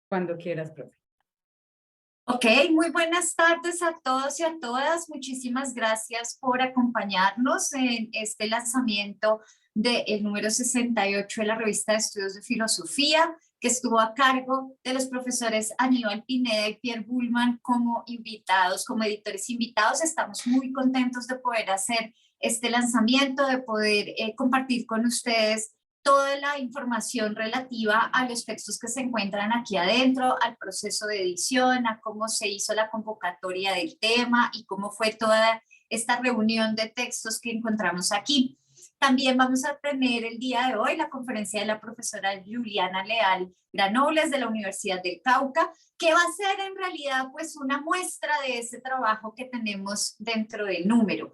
Cuando quieras, profe. Ok, muy buenas tardes a todos y a todas. Muchísimas gracias por acompañarnos en este lanzamiento del número 68 de la revista de estudios de filosofía, que estuvo a cargo de los profesores Aníbal Pineda y Pierre Buhlmann como invitados, como editores invitados. Estamos muy contentos de poder hacer este lanzamiento, de poder compartir con ustedes toda la información relativa a los textos que se encuentran aquí adentro, al proceso de edición, a cómo se hizo la convocatoria del tema y cómo fue toda esta reunión de textos que encontramos aquí. También vamos a tener el día de hoy la conferencia de la profesora Juliana Leal Granobles de la Universidad del Cauca, que va a ser en realidad pues una muestra de ese trabajo que tenemos dentro del número.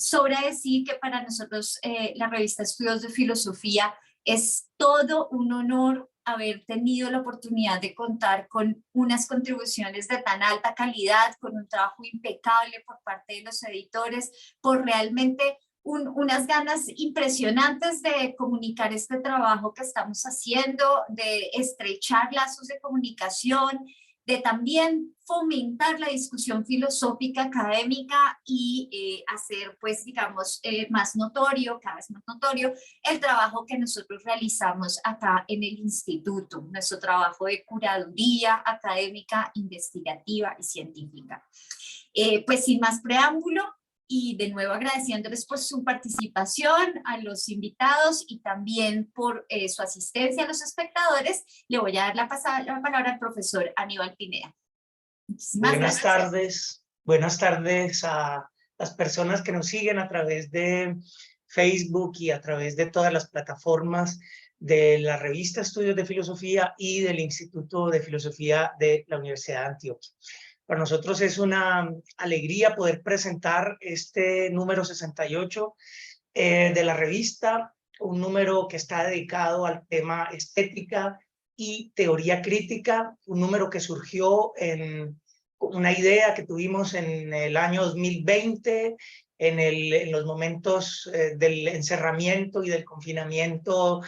Sobra decir que para nosotros la revista Estudios de Filosofía es todo un honor haber tenido la oportunidad de contar con unas contribuciones de tan alta calidad, con un trabajo impecable por parte de los editores, por realmente unas ganas impresionantes de comunicar este trabajo que estamos haciendo, de estrechar lazos de comunicación, de también fomentar la discusión filosófica académica y hacer, pues, digamos, más notorio, cada vez más notorio, el trabajo que nosotros realizamos acá en el instituto, nuestro trabajo de curaduría académica, investigativa y científica. Pues sin más preámbulo, y de nuevo agradeciéndoles por su participación a los invitados y también por su asistencia a los espectadores, le voy a dar la palabra al profesor Aníbal Pineda. Muchísimas gracias. Buenas tardes a las personas que nos siguen a través de Facebook y a través de todas las plataformas de la revista Estudios de Filosofía y del Instituto de Filosofía de la Universidad de Antioquia. Para nosotros es una alegría poder presentar este número 68 de la revista, un número que está dedicado al tema estética y teoría crítica, un número que surgió en una idea que tuvimos en el año 2020, en los momentos del encerramiento y del confinamiento,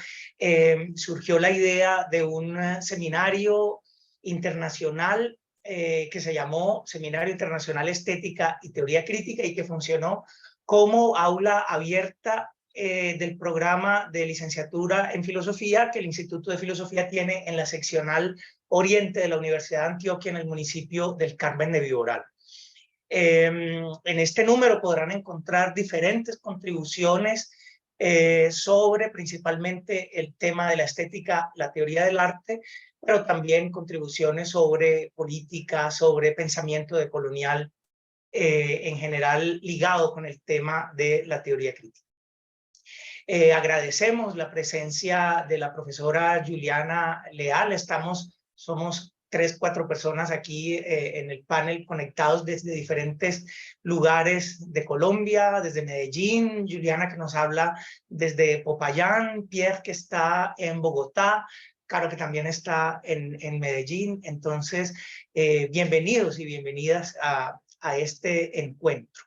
surgió la idea de un seminario internacional que se llamó Seminario Internacional Estética y Teoría Crítica y que funcionó como aula abierta del programa de licenciatura en filosofía que el Instituto de Filosofía tiene en la seccional oriente de la Universidad de Antioquia en el municipio del Carmen de Viboral. En este número podrán encontrar diferentes contribuciones sobre principalmente el tema de la estética, la teoría del arte, pero también contribuciones sobre política, sobre pensamiento decolonial, en general ligado con el tema de la teoría crítica. Agradecemos la presencia de la profesora Juliana Leal. Somos 3-4 personas aquí en el panel conectados desde diferentes lugares de Colombia, desde Medellín, Juliana que nos habla desde Popayán, Pierre que está en Bogotá, Caro que también está en Medellín. Entonces, bienvenidos y bienvenidas a este encuentro.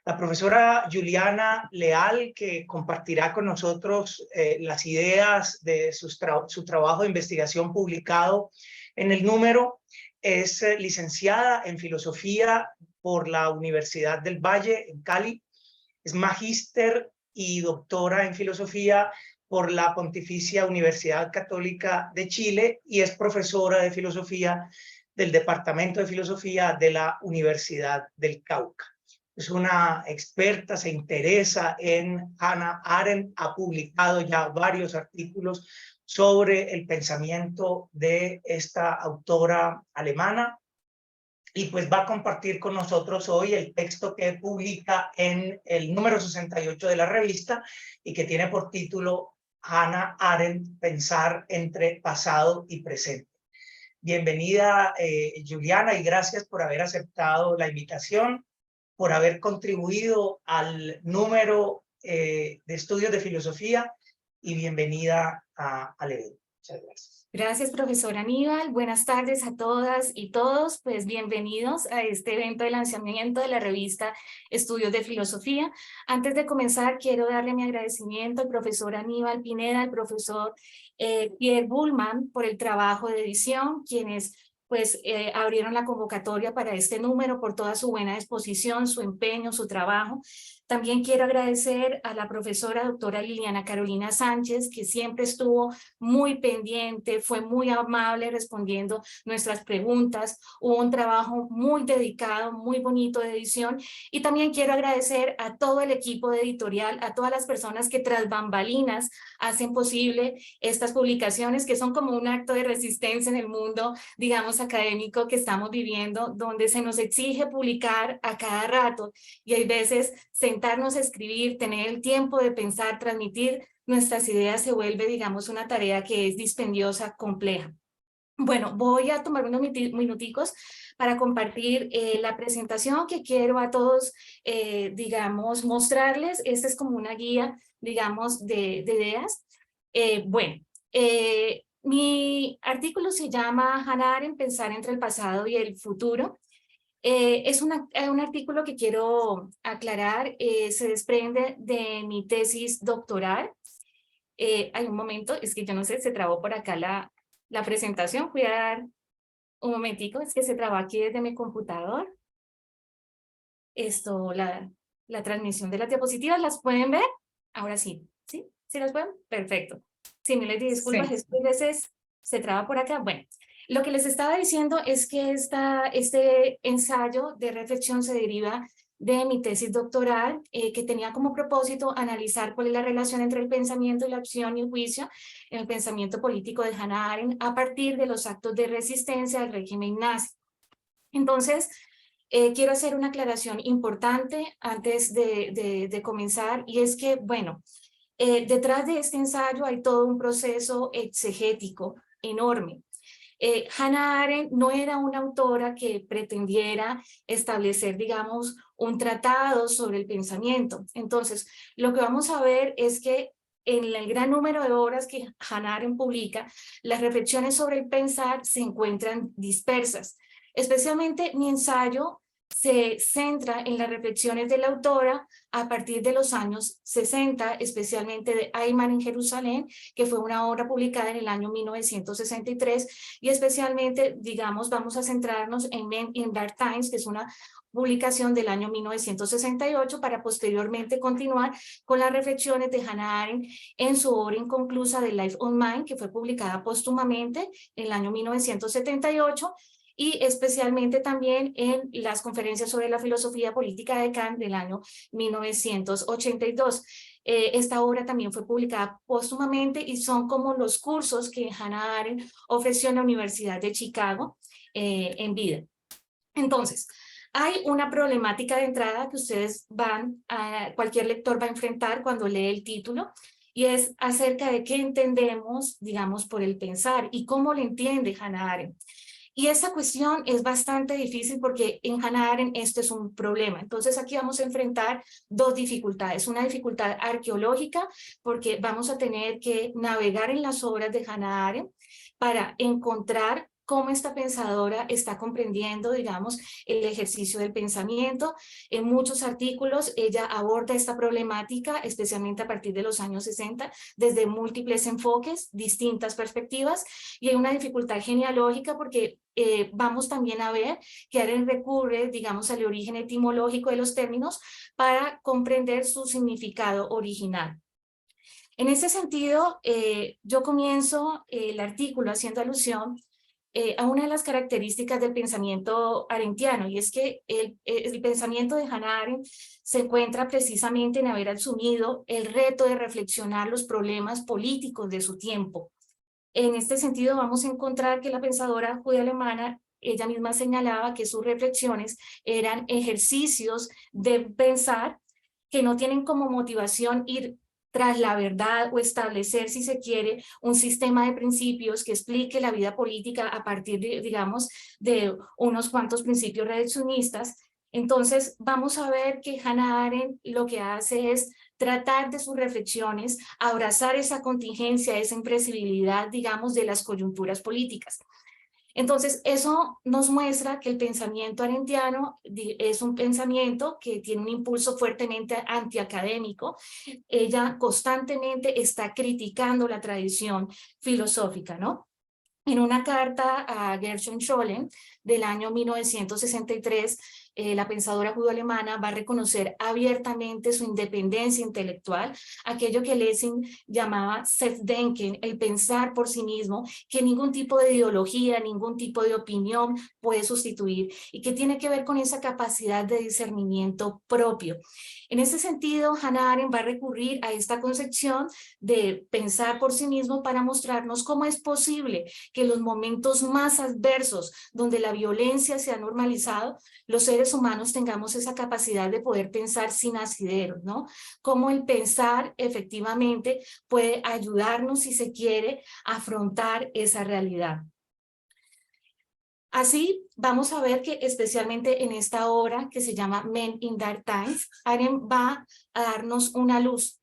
La profesora Juliana Leal, que compartirá con nosotros las ideas de su trabajo de investigación publicado en el número, es licenciada en filosofía por la Universidad del Valle en Cali, es magíster y doctora en filosofía por la Pontificia Universidad Católica de Chile y es profesora de filosofía del Departamento de Filosofía de la Universidad del Cauca. Es una experta, se interesa en Hannah Arendt, ha publicado ya varios artículos sobre el pensamiento de esta autora alemana y pues va a compartir con nosotros hoy el texto que publica en el número 68 de la revista y que tiene por título Hannah Arendt, Pensar entre pasado y presente. Bienvenida, Juliana, y gracias por haber aceptado la invitación, por haber contribuido al número de estudios de filosofía y bienvenida al evento. Muchas gracias. Gracias, profesor Aníbal. Buenas tardes a todas y todos. Pues bienvenidos a este evento de lanzamiento de la revista Estudios de Filosofía. Antes de comenzar, quiero darle mi agradecimiento al profesor Aníbal Pineda, al profesor Pierre Bullman por el trabajo de edición, quienes pues abrieron la convocatoria para este número, por toda su buena disposición, su empeño, su trabajo. También quiero agradecer a la profesora doctora Liliana Carolina Sánchez, que siempre estuvo muy pendiente, fue muy amable respondiendo nuestras preguntas. Hubo un trabajo muy dedicado, muy bonito de edición. Y también quiero agradecer a todo el equipo de editorial, a todas las personas que tras bambalinas hacen posible estas publicaciones, que son como un acto de resistencia en el mundo, digamos, académico que estamos viviendo, donde se nos exige publicar a cada rato y hay veces sentarnos a escribir, tener el tiempo de pensar, transmitir nuestras ideas se vuelve, digamos, una tarea que es dispendiosa, compleja. Bueno, voy a tomar unos minuticos para compartir la presentación que quiero a todos, digamos, mostrarles. Esta es como una guía, digamos, de ideas. Mi artículo se llama Hannah Arendt, pensar entre el pasado y el futuro. Es un artículo que quiero aclarar, se desprende de mi tesis doctoral. Hay un momento, es que yo no sé, se trabó por acá la presentación. Voy a dar un momentico, es que se trabó aquí desde mi computador. La transmisión de las diapositivas, ¿las pueden ver? Ahora sí, ¿sí? ¿Sí las pueden? Perfecto. Sí, miles de disculpas, es que a veces se traba por acá. Bueno, lo que les estaba diciendo es que este ensayo de reflexión se deriva de mi tesis doctoral, que tenía como propósito analizar cuál es la relación entre el pensamiento y la acción y el juicio en el pensamiento político de Hannah Arendt a partir de los actos de resistencia al régimen nazi. Entonces, quiero hacer una aclaración importante antes de comenzar, y es que, bueno, detrás de este ensayo hay todo un proceso exegético enorme. Hannah Arendt no era una autora que pretendiera establecer, digamos, un tratado sobre el pensamiento. Entonces, lo que vamos a ver es que en el gran número de obras que Hannah Arendt publica, las reflexiones sobre el pensar se encuentran dispersas. Especialmente mi ensayo se centra en las reflexiones de la autora a partir de los años 60, especialmente de Ayman en Jerusalén, que fue una obra publicada en el año 1963, y especialmente, digamos, vamos a centrarnos en Men in Dark Times, que es una publicación del año 1968, para posteriormente continuar con las reflexiones de Hannah Arendt en su obra inconclusa de Life on Mind, que fue publicada póstumamente en el año 1978, y especialmente también en las conferencias sobre la filosofía política de Kant del año 1982. Esta obra también fue publicada póstumamente y son como los cursos que Hannah Arendt ofreció en la Universidad de Chicago en vida. Entonces, hay una problemática de entrada que cualquier lector va a enfrentar cuando lee el título, y es acerca de qué entendemos, digamos, por el pensar y cómo lo entiende Hannah Arendt. Y esta cuestión es bastante difícil porque en Hannah Arendt esto es un problema. Entonces aquí vamos a enfrentar dos dificultades. Una dificultad arqueológica, porque vamos a tener que navegar en las obras de Hannah Arendt para encontrar cómo esta pensadora está comprendiendo, digamos, el ejercicio del pensamiento. En muchos artículos ella aborda esta problemática, especialmente a partir de los años 60, desde múltiples enfoques, distintas perspectivas, y hay una dificultad genealógica porque vamos también a ver que Arendt recurre, digamos, al origen etimológico de los términos para comprender su significado original. En ese sentido, yo comienzo el artículo haciendo alusión a una de las características del pensamiento arendtiano, y es que el pensamiento de Hannah Arendt se encuentra precisamente en haber asumido el reto de reflexionar los problemas políticos de su tiempo. En este sentido, vamos a encontrar que la pensadora judía alemana, ella misma señalaba que sus reflexiones eran ejercicios de pensar que no tienen como motivación ir tras la verdad o establecer, si se quiere, un sistema de principios que explique la vida política a partir de, digamos, de unos cuantos principios reduccionistas. Entonces, vamos a ver que Hannah Arendt lo que hace es tratar de sus reflexiones, abrazar esa contingencia, esa imprevisibilidad, digamos, de las coyunturas políticas. Entonces, eso nos muestra que el pensamiento arendtiano es un pensamiento que tiene un impulso fuertemente antiacadémico. Ella constantemente está criticando la tradición filosófica, ¿no? En una carta a Gershom Scholem del año 1963, la pensadora judío-alemana va a reconocer abiertamente su independencia intelectual, aquello que Lessing llamaba Selbstdenken, el pensar por sí mismo, que ningún tipo de ideología, ningún tipo de opinión puede sustituir, y que tiene que ver con esa capacidad de discernimiento propio. En ese sentido, Hannah Arendt va a recurrir a esta concepción de pensar por sí mismo para mostrarnos cómo es posible que en los momentos más adversos, donde la violencia se ha normalizado, los seres humanos tengamos esa capacidad de poder pensar sin asideros, ¿no? Cómo el pensar efectivamente puede ayudarnos, si se quiere, a afrontar esa realidad. Así vamos a ver que especialmente en esta obra que se llama Men in Dark Times, Arendt va a darnos una luz.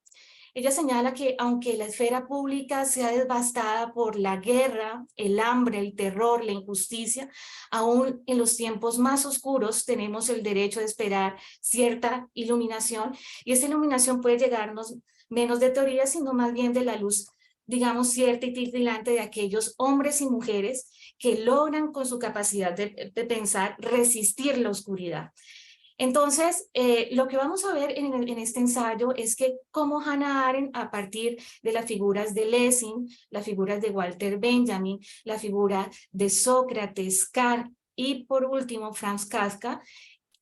Ella señala que aunque la esfera pública sea devastada por la guerra, el hambre, el terror, la injusticia, aún en los tiempos más oscuros tenemos el derecho de esperar cierta iluminación, y esa iluminación puede llegarnos menos de teoría, sino más bien de la luz, digamos, cierta y titilante de aquellos hombres y mujeres que logran con su capacidad de pensar resistir la oscuridad. Entonces, lo que vamos a ver en este ensayo es que cómo Hannah Arendt, a partir de las figuras de Lessing, las figuras de Walter Benjamin, la figura de Sócrates, Kant y por último Franz Kafka,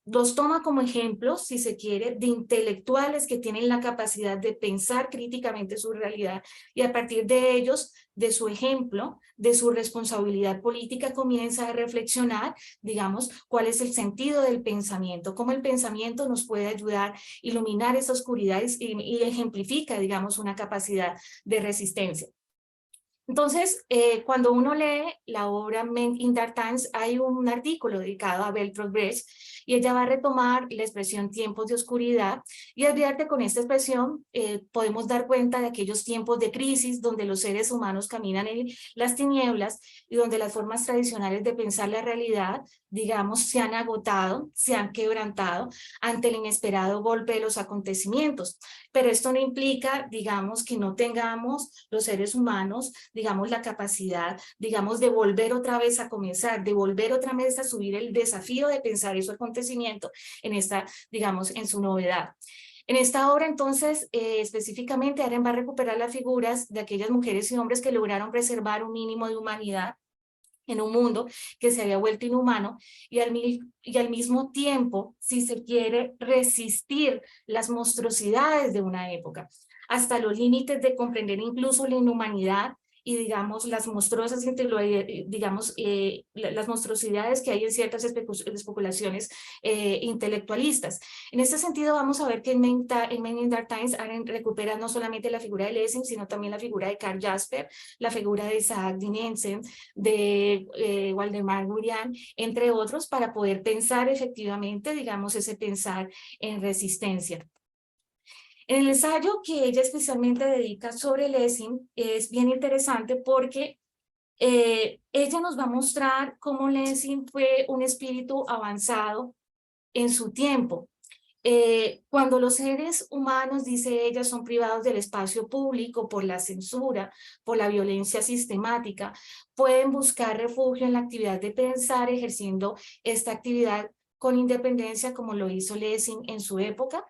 los toma como ejemplos, si se quiere, de intelectuales que tienen la capacidad de pensar críticamente su realidad, y a partir de ellos, de su ejemplo, de su responsabilidad política, comienza a reflexionar, digamos, cuál es el sentido del pensamiento, cómo el pensamiento nos puede ayudar a iluminar esa oscuridad y ejemplifica, digamos, una capacidad de resistencia. Entonces, cuando uno lee la obra Men in Dark Times, hay un artículo dedicado a Bertolt Brecht, y ella va a retomar la expresión tiempos de oscuridad, y advierte con esta expresión, podemos dar cuenta de aquellos tiempos de crisis donde los seres humanos caminan en las tinieblas y donde las formas tradicionales de pensar la realidad, digamos, se han agotado, se han quebrantado ante el inesperado golpe de los acontecimientos. Pero esto no implica, digamos, que no tengamos los seres humanos, digamos, la capacidad, digamos, de volver otra vez a comenzar, de volver otra vez a subir el desafío de pensar ese acontecimiento en esta, digamos, en su novedad. En esta obra, entonces, específicamente, Arendt va a recuperar las figuras de aquellas mujeres y hombres que lograron preservar un mínimo de humanidad en un mundo que se había vuelto inhumano, y al mismo tiempo, si se quiere, resistir las monstruosidades de una época, hasta los límites de comprender incluso la inhumanidad y, digamos, las monstruosas, digamos, las monstruosidades que hay en ciertas especulaciones intelectualistas. En este sentido, vamos a ver que en Men in Dark Times Arendt recupera no solamente la figura de Lessing, sino también la figura de Karl Jasper, la figura de Isaac Dinesen, de Waldemar Gurian, entre otros, para poder pensar efectivamente, digamos, ese pensar en resistencia. En el ensayo que ella especialmente dedica sobre Lessing es bien interesante porque ella nos va a mostrar cómo Lessing fue un espíritu avanzado en su tiempo. Cuando los seres humanos, dice ella, son privados del espacio público por la censura, por la violencia sistemática, pueden buscar refugio en la actividad de pensar, ejerciendo esta actividad con independencia como lo hizo Lessing en su época.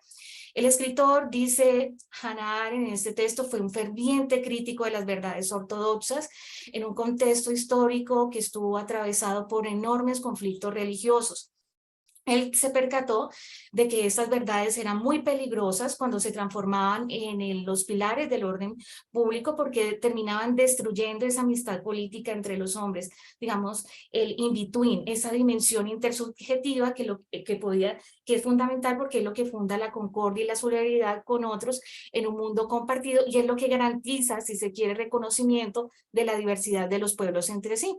El escritor, dice Hannah Arendt en este texto, fue un ferviente crítico de las verdades ortodoxas en un contexto histórico que estuvo atravesado por enormes conflictos religiosos. Él se percató de que estas verdades eran muy peligrosas cuando se transformaban en los pilares del orden público, porque terminaban destruyendo esa amistad política entre los hombres, digamos, el in-between, esa dimensión intersubjetiva que es fundamental porque es lo que funda la concordia y la solidaridad con otros en un mundo compartido, y es lo que garantiza, si se quiere, reconocimiento de la diversidad de los pueblos entre sí.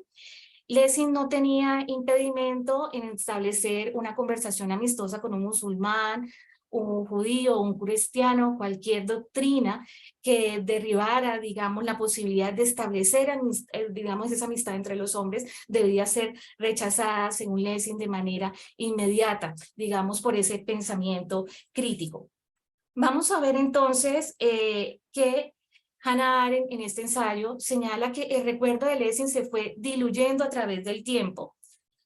Lessing no tenía impedimento en establecer una conversación amistosa con un musulmán, un judío, un cristiano, cualquier doctrina que derribara, digamos, la posibilidad de establecer, digamos, esa amistad entre los hombres, debía ser rechazada, según Lessing, de manera inmediata, digamos, por ese pensamiento crítico. Vamos a ver entonces que Hannah Arendt en este ensayo señala que el recuerdo de Lessing se fue diluyendo a través del tiempo,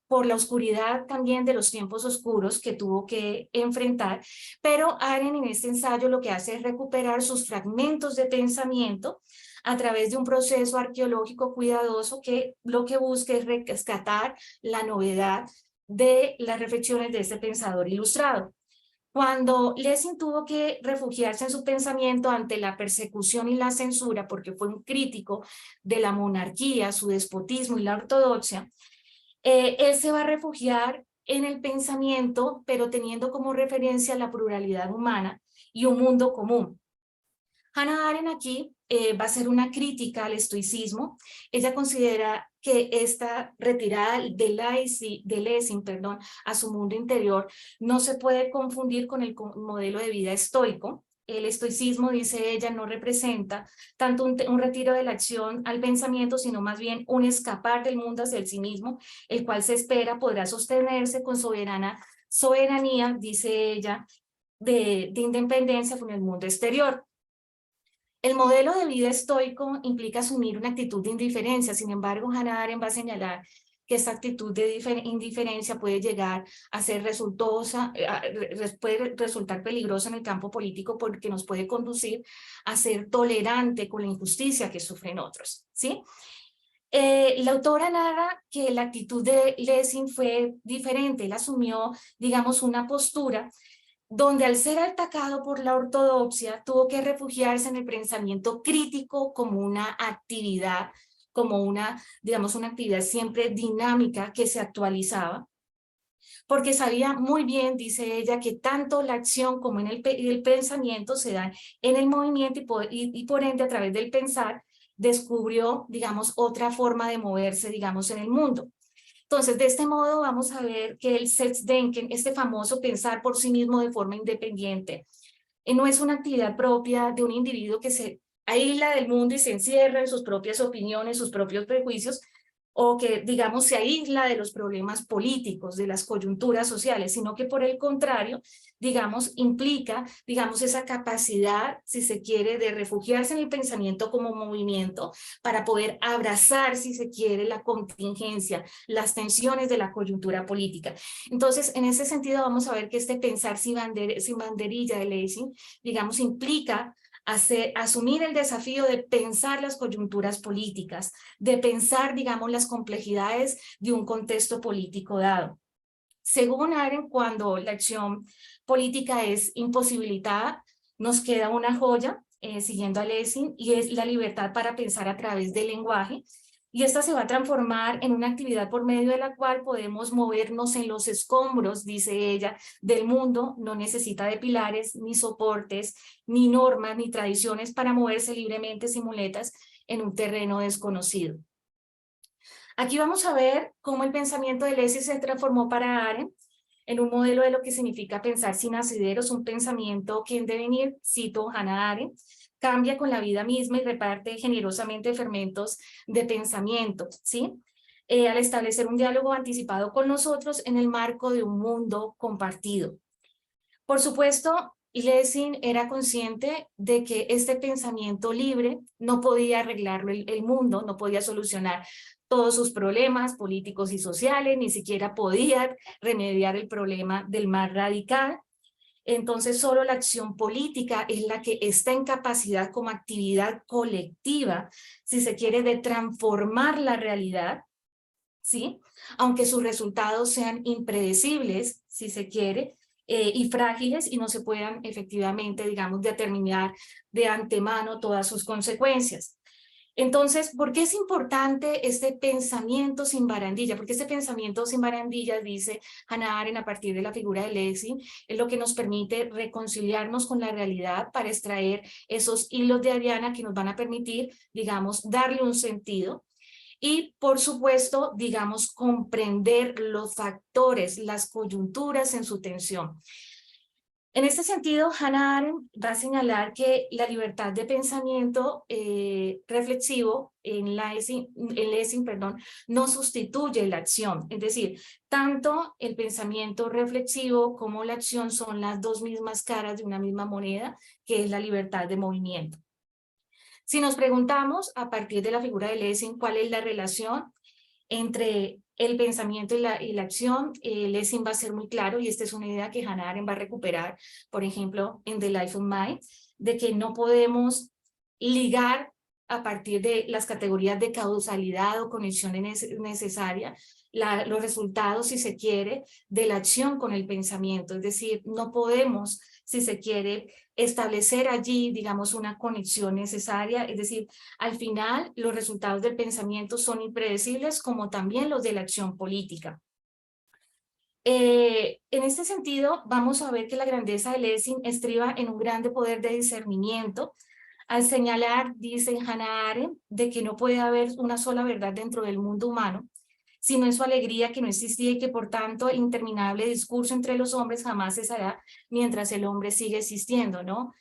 por la oscuridad también de los tiempos oscuros que tuvo que enfrentar, pero Arendt en este ensayo lo que hace es recuperar sus fragmentos de pensamiento a través de un proceso arqueológico cuidadoso que lo que busca es rescatar la novedad de las reflexiones de este pensador ilustrado. Cuando Lessing tuvo que refugiarse en su pensamiento ante la persecución y la censura, porque fue un crítico de la monarquía, su despotismo y la ortodoxia, él se va a refugiar en el pensamiento, pero teniendo como referencia la pluralidad humana y un mundo común. Hannah Arendt aquí va a hacer una crítica al estoicismo. Ella considera que esta retirada de Lessing, a su mundo interior no se puede confundir con el modelo de vida estoico. El estoicismo, dice ella, no representa tanto un retiro de la acción al pensamiento, sino más bien un escapar del mundo hacia el sí mismo, el cual se espera podrá sostenerse con soberanía, dice ella, de independencia con el mundo exterior. El modelo de vida estoico implica asumir una actitud de indiferencia. Sin embargo, Hannah Arendt va a señalar que esta actitud de indiferencia puede llegar a ser puede resultar peligrosa en el campo político porque nos puede conducir a ser tolerante con la injusticia que sufren otros, ¿sí? La autora narra que la actitud de Lessing fue diferente. Él asumió, digamos, una postura donde al ser atacado por la ortodoxia tuvo que refugiarse en el pensamiento crítico como una actividad, como digamos, una actividad siempre dinámica que se actualizaba, porque sabía muy bien, dice ella, que tanto la acción como en el pensamiento se dan en el movimiento y por ende a través del pensar descubrió, digamos, otra forma de moverse, digamos, en el mundo. Entonces, de este modo vamos a ver que el Selbstdenken, este famoso pensar por sí mismo de forma independiente, no es una actividad propia de un individuo que se aísla del mundo y se encierra en sus propias opiniones, sus propios prejuicios, o que, digamos, se aísla de los problemas políticos, de las coyunturas sociales, sino que por el contrario, digamos, implica, digamos, esa capacidad, si se quiere, de refugiarse en el pensamiento como movimiento para poder abrazar, si se quiere, la contingencia, las tensiones de la coyuntura política. Entonces, en ese sentido, vamos a ver que este pensar sin banderilla de Lessing, digamos, implica asumir el desafío de pensar las coyunturas políticas, de pensar, digamos, las complejidades de un contexto político dado. Según Arendt, cuando la acción política es imposibilitada, nos queda una joya, siguiendo a Lessing, y es la libertad para pensar a través del lenguaje, y esta se va a transformar en una actividad por medio de la cual podemos movernos en los escombros, dice ella, del mundo. No necesita de pilares, ni soportes, ni normas, ni tradiciones para moverse libremente sin muletas en un terreno desconocido. Aquí vamos a ver cómo el pensamiento de Lessing se transformó para Arendt en un modelo de lo que significa pensar sin asideros, un pensamiento que en devenir, cito Hannah Arendt, cambia con la vida misma y reparte generosamente fermentos de pensamiento, ¿sí? Al establecer un diálogo anticipado con nosotros en el marco de un mundo compartido. Por supuesto, Lessing era consciente de que este pensamiento libre no podía arreglarlo el mundo, no podía solucionar todos sus problemas políticos y sociales, ni siquiera podía remediar el problema del más radical. Entonces, solo la acción política es la que está en capacidad como actividad colectiva, si se quiere, de transformar la realidad, ¿sí? Aunque sus resultados sean impredecibles, si se quiere, y frágiles y no se puedan efectivamente, digamos, determinar de antemano todas sus consecuencias. Entonces, ¿por qué es importante este pensamiento sin barandilla? Porque este pensamiento sin barandillas, dice Hannah Arendt a partir de la figura de Lessing, es lo que nos permite reconciliarnos con la realidad para extraer esos hilos de Ariana que nos van a permitir, digamos, darle un sentido. Y, por supuesto, digamos, comprender los factores, las coyunturas en su tensión. En este sentido, Hannah Arendt va a señalar que la libertad de pensamiento reflexivo en Lessing, no sustituye la acción. Es decir, tanto el pensamiento reflexivo como la acción son las dos mismas caras de una misma moneda, que es la libertad de movimiento. Si nos preguntamos, a partir de la figura de Lessing, cuál es la relación entre el pensamiento y la acción, Lessing va a ser muy claro, y esta es una idea que Hannah Arendt va a recuperar, por ejemplo, en The Life of Mind, de que no podemos ligar a partir de las categorías de causalidad o conexión necesaria los resultados, si se quiere, de la acción con el pensamiento. Es decir, no podemos, si se quiere, establecer allí, digamos, una conexión necesaria. Es decir, al final, los resultados del pensamiento son impredecibles, como también los de la acción política. En este sentido, vamos a ver que la grandeza de Lessing estriba en un grande poder de discernimiento, al señalar, dice Hannah Arendt, de que no puede haber una sola verdad dentro del mundo humano, sino en su alegría que no existía y que por tanto el interminable discurso entre los hombres jamás cesará mientras el hombre sigue existiendo, ¿no?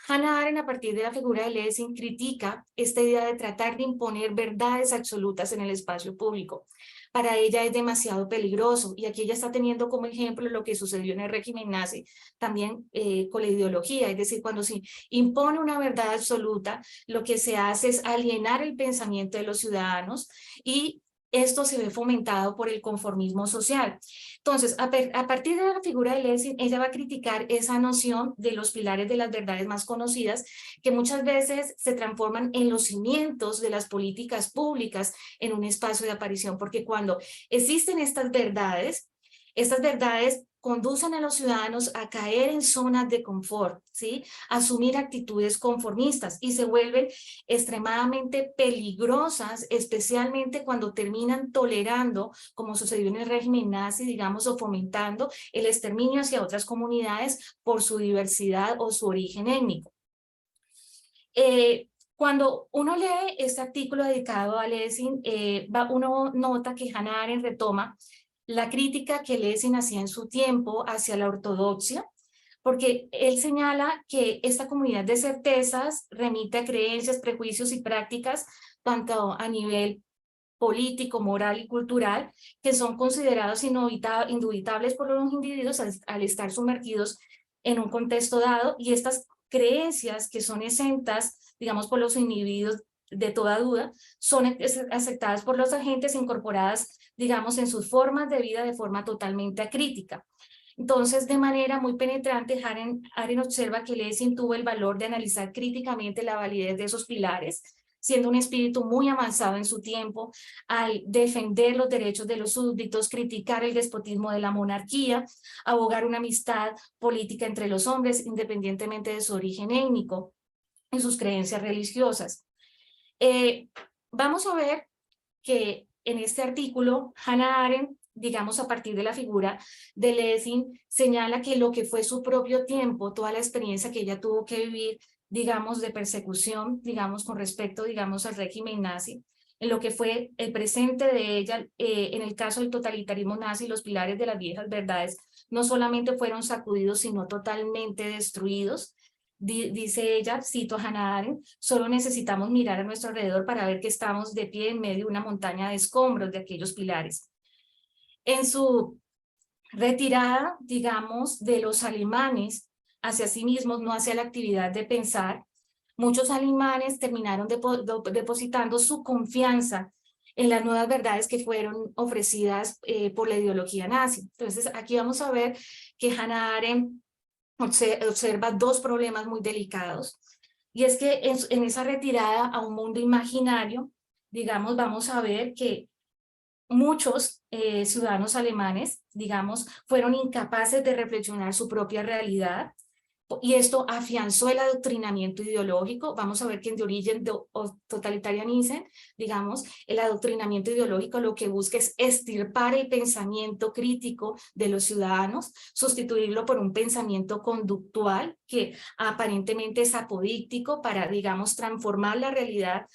Hannah Arendt, a partir de la figura de Lessing, critica esta idea de tratar de imponer verdades absolutas en el espacio público. Para ella es demasiado peligroso, y aquí ella está teniendo como ejemplo lo que sucedió en el régimen nazi, también con la ideología. Es decir, cuando se impone una verdad absoluta, lo que se hace es alienar el pensamiento de los ciudadanos, y esto se ve fomentado por el conformismo social. Entonces, a partir de la figura de Lessing, ella va a criticar esa noción de los pilares de las verdades más conocidas, que muchas veces se transforman en los cimientos de las políticas públicas en un espacio de aparición, porque cuando existen estas verdades conducen a los ciudadanos a caer en zonas de confort, ¿sí? Asumir actitudes conformistas, y se vuelven extremadamente peligrosas, especialmente cuando terminan tolerando, como sucedió en el régimen nazi, digamos, o fomentando el exterminio hacia otras comunidades por su diversidad o su origen étnico. Cuando uno lee este artículo dedicado a Lessing, uno nota que Hannah Arendt retoma la crítica que Lessing hacía en su tiempo hacia la ortodoxia, porque él señala que esta comunidad de certezas remite a creencias, prejuicios y prácticas, tanto a nivel político, moral y cultural, que son considerados indubitables por los individuos al estar sumergidos en un contexto dado, y estas creencias que son exentas, digamos, por los individuos de toda duda, son aceptadas por los agentes, incorporadas, digamos, en sus formas de vida de forma totalmente acrítica. Entonces, de manera muy penetrante, Arendt observa que Lessing tuvo el valor de analizar críticamente la validez de esos pilares, siendo un espíritu muy avanzado en su tiempo, al defender los derechos de los súbditos, criticar el despotismo de la monarquía, abogar una amistad política entre los hombres, independientemente de su origen étnico y sus creencias religiosas. Vamos a ver que en este artículo, Hannah Arendt, digamos, a partir de la figura de Lessing, señala que lo que fue su propio tiempo, toda la experiencia que ella tuvo que vivir, digamos, de persecución, digamos, con respecto, digamos, al régimen nazi, en lo que fue el presente de ella, en el caso del totalitarismo nazi, los pilares de las viejas verdades no solamente fueron sacudidos, sino totalmente destruidos. Dice ella, cito a Hannah Arendt, solo necesitamos mirar a nuestro alrededor para ver que estamos de pie en medio de una montaña de escombros de aquellos pilares. En su retirada, digamos, de los alemanes hacia sí mismos, no hacia la actividad de pensar, muchos alemanes terminaron depositando su confianza en las nuevas verdades que fueron ofrecidas por la ideología nazi. Entonces, aquí vamos a ver que Hannah Arendt observa dos problemas muy delicados, y es que en esa retirada a un mundo imaginario, digamos, vamos a ver que muchos ciudadanos alemanes, digamos, fueron incapaces de reflexionar su propia realidad, y esto afianzó el adoctrinamiento ideológico. Vamos a ver que en The Origin of Totalitarianism, digamos, el adoctrinamiento ideológico lo que busca es extirpar el pensamiento crítico de los ciudadanos, sustituirlo por un pensamiento conductual que aparentemente es apodíctico para, digamos, transformar la realidad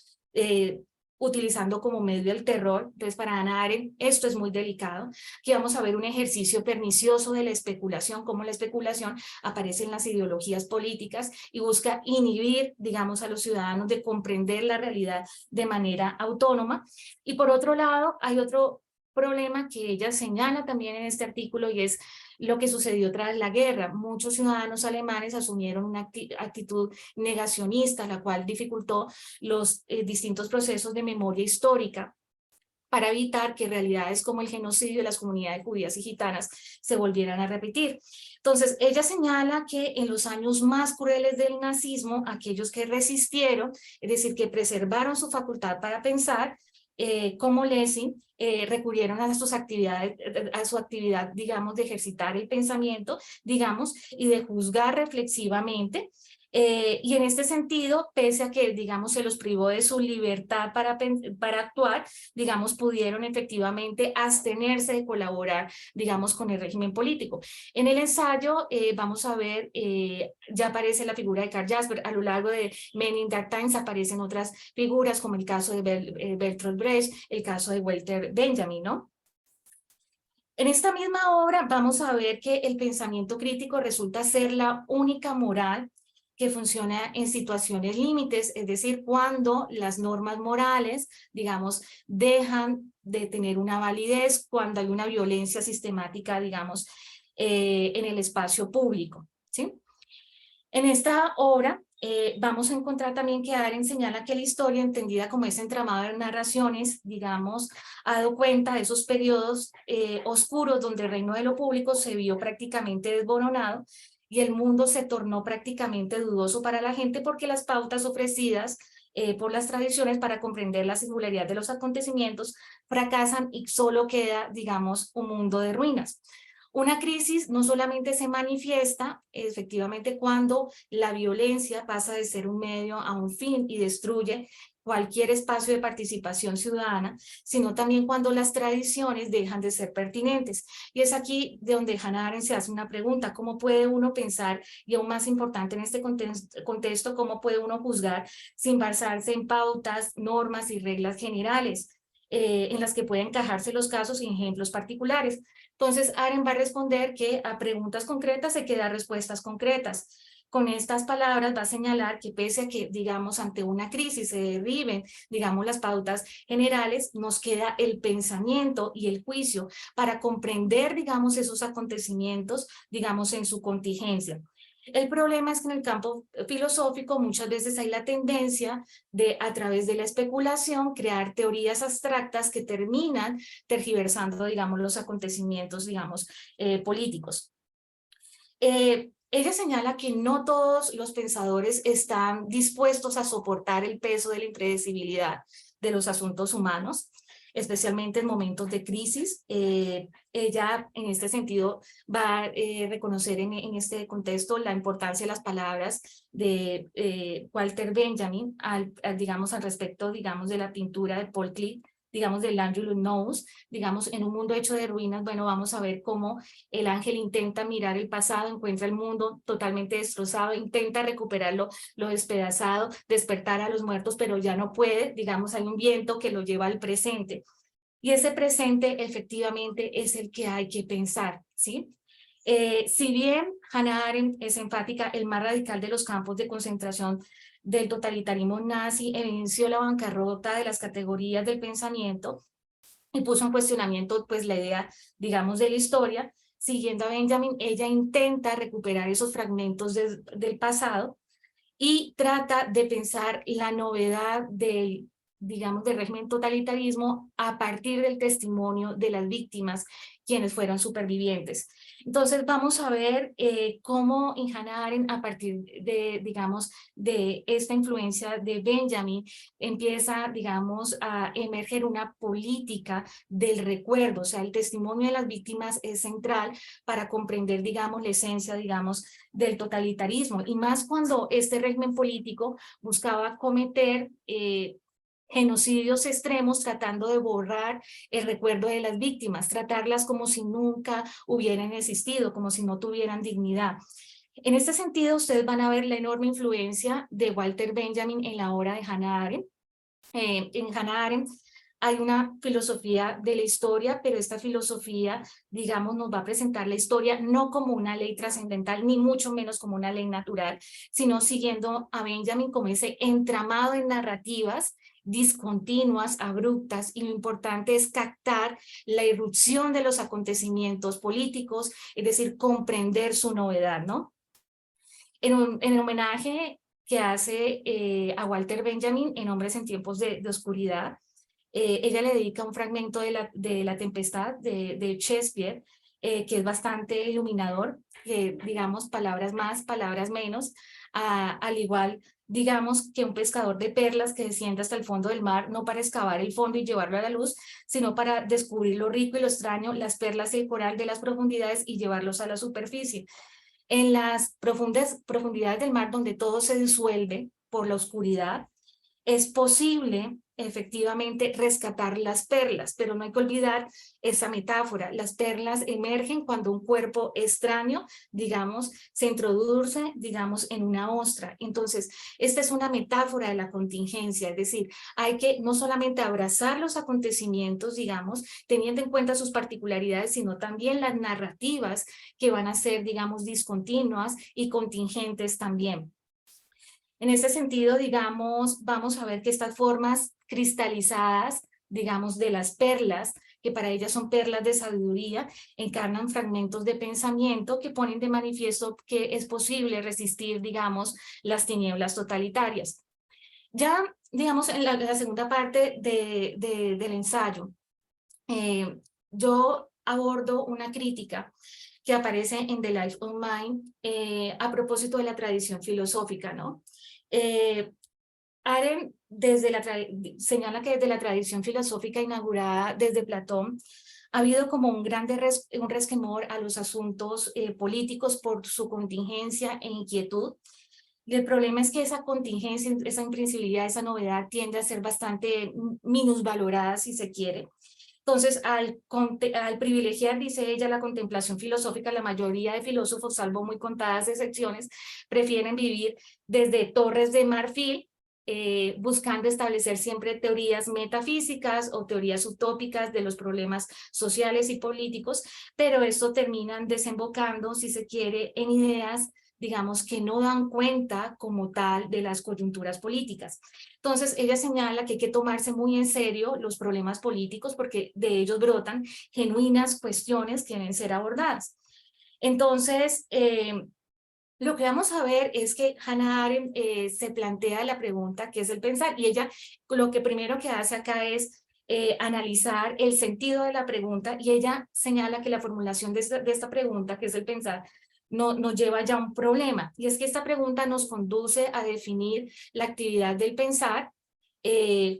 utilizando como medio el terror. Entonces, para Hannah Arendt esto es muy delicado. Aquí vamos a ver un ejercicio pernicioso de la especulación, cómo la especulación aparece en las ideologías políticas y busca inhibir, digamos, a los ciudadanos de comprender la realidad de manera autónoma. Y por otro lado, hay otro problema que ella señala también en este artículo, y es lo que sucedió tras la guerra. Muchos ciudadanos alemanes asumieron una actitud negacionista, la cual dificultó los distintos procesos de memoria histórica para evitar que realidades como el genocidio de las comunidades judías y gitanas se volvieran a repetir. Entonces, ella señala que en los años más crueles del nazismo, aquellos que resistieron, es decir, que preservaron su facultad para pensar, como Lessing, recurrieron a sus actividades, a su actividad, digamos, de ejercitar el pensamiento, digamos, y de juzgar reflexivamente. Y en este sentido, pese a que, digamos, se los privó de su libertad para actuar, digamos, pudieron efectivamente abstenerse de colaborar, digamos, con el régimen político. En el ensayo vamos a ver, ya aparece la figura de Karl Jaspers. A lo largo de Men in Dark Times aparecen otras figuras, como el caso de Bertolt Brecht, el caso de Walter Benjamin, ¿no? En esta misma obra vamos a ver que el pensamiento crítico resulta ser la única moral que funciona en situaciones límites, es decir, cuando las normas morales, digamos, dejan de tener una validez, cuando hay una violencia sistemática, digamos, en el espacio público, ¿sí? En esta obra vamos a encontrar también que Arendt señala que la historia, entendida como ese entramado de narraciones, digamos, ha dado cuenta de esos periodos oscuros donde el reino de lo público se vio prácticamente desboronado y el mundo se tornó prácticamente dudoso para la gente, porque las pautas ofrecidas por las tradiciones para comprender la singularidad de los acontecimientos fracasan y solo queda, digamos, un mundo de ruinas. Una crisis no solamente se manifiesta efectivamente cuando la violencia pasa de ser un medio a un fin y destruye cualquier espacio de participación ciudadana, sino también cuando las tradiciones dejan de ser pertinentes. Y es aquí de donde Hannah Arendt se hace una pregunta: ¿cómo puede uno pensar, y aún más importante en este contexto, cómo puede uno juzgar sin basarse en pautas, normas y reglas generales en las que pueden encajarse los casos y ejemplos particulares? Entonces, Arendt va a responder que a preguntas concretas se quedan respuestas concretas. Con estas palabras va a señalar que pese a que, digamos, ante una crisis se derriben, digamos, las pautas generales, nos queda el pensamiento y el juicio para comprender, digamos, esos acontecimientos, digamos, en su contingencia. El problema es que en el campo filosófico muchas veces hay la tendencia de, a través de la especulación, crear teorías abstractas que terminan tergiversando, digamos, los acontecimientos, digamos, políticos. Ella señala que no todos los pensadores están dispuestos a soportar el peso de la impredecibilidad de los asuntos humanos, especialmente en momentos de crisis. Ella, en este sentido, va a reconocer en este contexto la importancia de las palabras de Walter Benjamin, digamos, al respecto, digamos, de la pintura de Paul Klee, digamos, del Angelus Nous, digamos, en un mundo hecho de ruinas. Bueno, vamos a ver cómo el ángel intenta mirar el pasado, encuentra el mundo totalmente destrozado, intenta recuperarlo, lo despedazado, despertar a los muertos, pero ya no puede, digamos, hay un viento que lo lleva al presente. Y ese presente efectivamente es el que hay que pensar, ¿sí? Si bien Hannah Arendt es enfática, el más radical de los campos de concentración del totalitarismo nazi evidenció la bancarrota de las categorías del pensamiento y puso en cuestionamiento, pues, la idea, digamos, de la historia. Siguiendo a Benjamin, ella intenta recuperar esos fragmentos del pasado y trata de pensar la novedad del, digamos, del régimen totalitarismo a partir del testimonio de las víctimas, quienes fueron supervivientes. Entonces vamos a ver cómo en Hannah Arendt, a partir de, digamos, de esta influencia de Benjamin, empieza, digamos, a emerger una política del recuerdo. O sea, el testimonio de las víctimas es central para comprender, digamos, la esencia, digamos, del totalitarismo, y más cuando este régimen político buscaba cometer genocidios extremos, tratando de borrar el recuerdo de las víctimas, tratarlas como si nunca hubieran existido, como si no tuvieran dignidad. En este sentido, ustedes van a ver la enorme influencia de Walter Benjamin en la obra de Hannah Arendt. En Hannah Arendt hay una filosofía de la historia, pero esta filosofía, digamos, nos va a presentar la historia no como una ley trascendental, ni mucho menos como una ley natural, sino siguiendo a Benjamin como ese entramado en narrativas discontinuas, abruptas, y lo importante es captar la irrupción de los acontecimientos políticos, es decir, comprender su novedad, ¿no? En el homenaje que hace a Walter Benjamin en Hombres en tiempos de oscuridad, ella le dedica un fragmento de la Tempestad de Shakespeare, que es bastante iluminador, que digamos palabras más, palabras menos, al igual digamos que un pescador de perlas que desciende hasta el fondo del mar, no para excavar el fondo y llevarlo a la luz, sino para descubrir lo rico y lo extraño, las perlas y el coral de las profundidades y llevarlos a la superficie. En las profundidades del mar, donde todo se disuelve por la oscuridad, es posible efectivamente rescatar las perlas, pero no hay que olvidar esa metáfora. Las perlas emergen cuando un cuerpo extraño, digamos, se introduce, digamos, en una ostra. Entonces, esta es una metáfora de la contingencia, es decir, hay que no solamente abrazar los acontecimientos, digamos, teniendo en cuenta sus particularidades, sino también las narrativas que van a ser, digamos, discontinuas y contingentes también. En este sentido, digamos, vamos a ver que estas formas cristalizadas, digamos, de las perlas, que para ellas son perlas de sabiduría, encarnan fragmentos de pensamiento que ponen de manifiesto que es posible resistir, digamos, las tinieblas totalitarias. Ya, digamos, en la segunda parte del ensayo, yo abordo una crítica que aparece en The Life of Mind a propósito de la tradición filosófica, ¿no? Arendt señala que desde la tradición filosófica inaugurada desde Platón, ha habido como un resquemor a los asuntos políticos por su contingencia e inquietud. Y el problema es que esa contingencia, esa imprevisibilidad, esa novedad tiende a ser bastante minusvalorada, si se quiere. Entonces, al privilegiar, dice ella, la contemplación filosófica, la mayoría de filósofos, salvo muy contadas excepciones, prefieren vivir desde torres de marfil, buscando establecer siempre teorías metafísicas o teorías utópicas de los problemas sociales y políticos, pero esto terminan desembocando, si se quiere, en ideas, digamos, que no dan cuenta como tal de las coyunturas políticas. Entonces, ella señala que hay que tomarse muy en serio los problemas políticos porque de ellos brotan genuinas cuestiones que deben ser abordadas. Entonces, lo que vamos a ver es que Hannah Arendt se plantea la pregunta ¿qué es el pensar? Y ella lo que primero que hace acá es analizar el sentido de la pregunta, y ella señala que la formulación de esta pregunta, ¿qué es el pensar?, nos lleva ya a un problema, y es que esta pregunta nos conduce a definir la actividad del pensar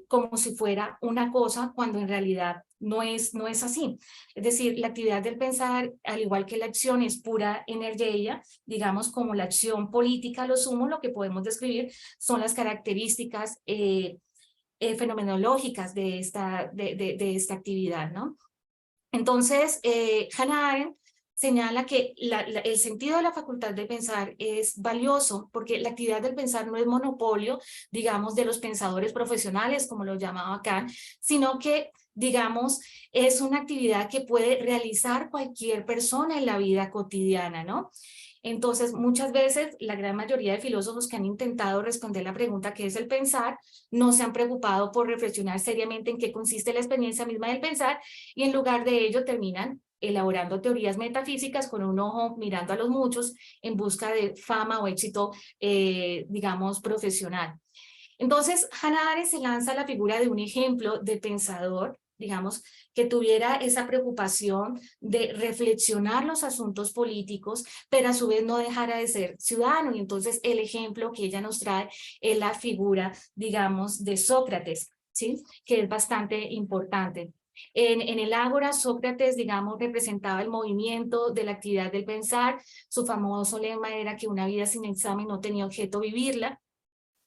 como si fuera una cosa cuando en realidad no es así. Es decir, la actividad del pensar, al igual que la acción, es pura energía, digamos como la acción política, lo sumo, lo que podemos describir son las características fenomenológicas de esta actividad, ¿no? Entonces, Hannah Arendt señala que el sentido de la facultad de pensar es valioso porque la actividad del pensar no es monopolio, digamos, de los pensadores profesionales, como lo llamaba Kant, sino que, digamos, es una actividad que puede realizar cualquier persona en la vida cotidiana, ¿no? Entonces, muchas veces, la gran mayoría de filósofos que han intentado responder la pregunta ¿qué es el pensar?, no se han preocupado por reflexionar seriamente en qué consiste la experiencia misma del pensar, y en lugar de ello terminan elaborando teorías metafísicas con un ojo mirando a los muchos en busca de fama o éxito, digamos, profesional. Entonces, Hannah Arendt se lanza la figura de un ejemplo de pensador, digamos, que tuviera esa preocupación de reflexionar los asuntos políticos, pero a su vez no dejara de ser ciudadano. Y entonces el ejemplo que ella nos trae es la figura, digamos, de Sócrates, ¿sí?, que es bastante importante. En el Ágora, Sócrates, digamos, representaba el movimiento de la actividad del pensar. Su famoso lema era que una vida sin examen no tenía objeto vivirla.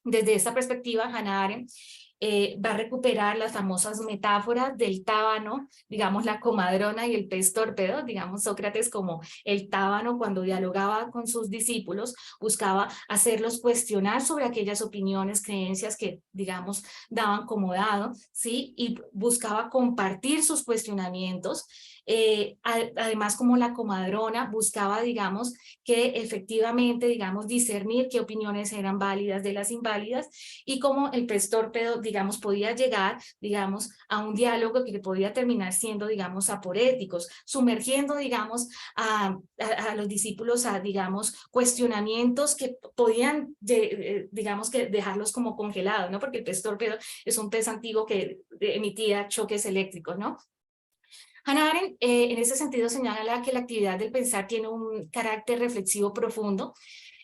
Desde esta perspectiva, Hannah Arendt va a recuperar las famosas metáforas del tábano, digamos la comadrona y el pez torpedo, digamos Sócrates como el tábano cuando dialogaba con sus discípulos, buscaba hacerlos cuestionar sobre aquellas opiniones, creencias que, digamos, daban como dado, ¿sí? Y buscaba compartir sus cuestionamientos. Además, como la comadrona buscaba, digamos, que efectivamente, digamos, discernir qué opiniones eran válidas de las inválidas, y como el pez torpedo, digamos, podía llegar, digamos, a un diálogo que podía terminar siendo, digamos, aporéticos, sumergiendo, digamos, a los discípulos a, digamos, cuestionamientos que podían, digamos, que dejarlos como congelados, ¿no? Porque el pez torpedo es un pez antiguo que emitía choques eléctricos, ¿no? Hannah Arendt, en ese sentido, señala que la actividad del pensar tiene un carácter reflexivo profundo,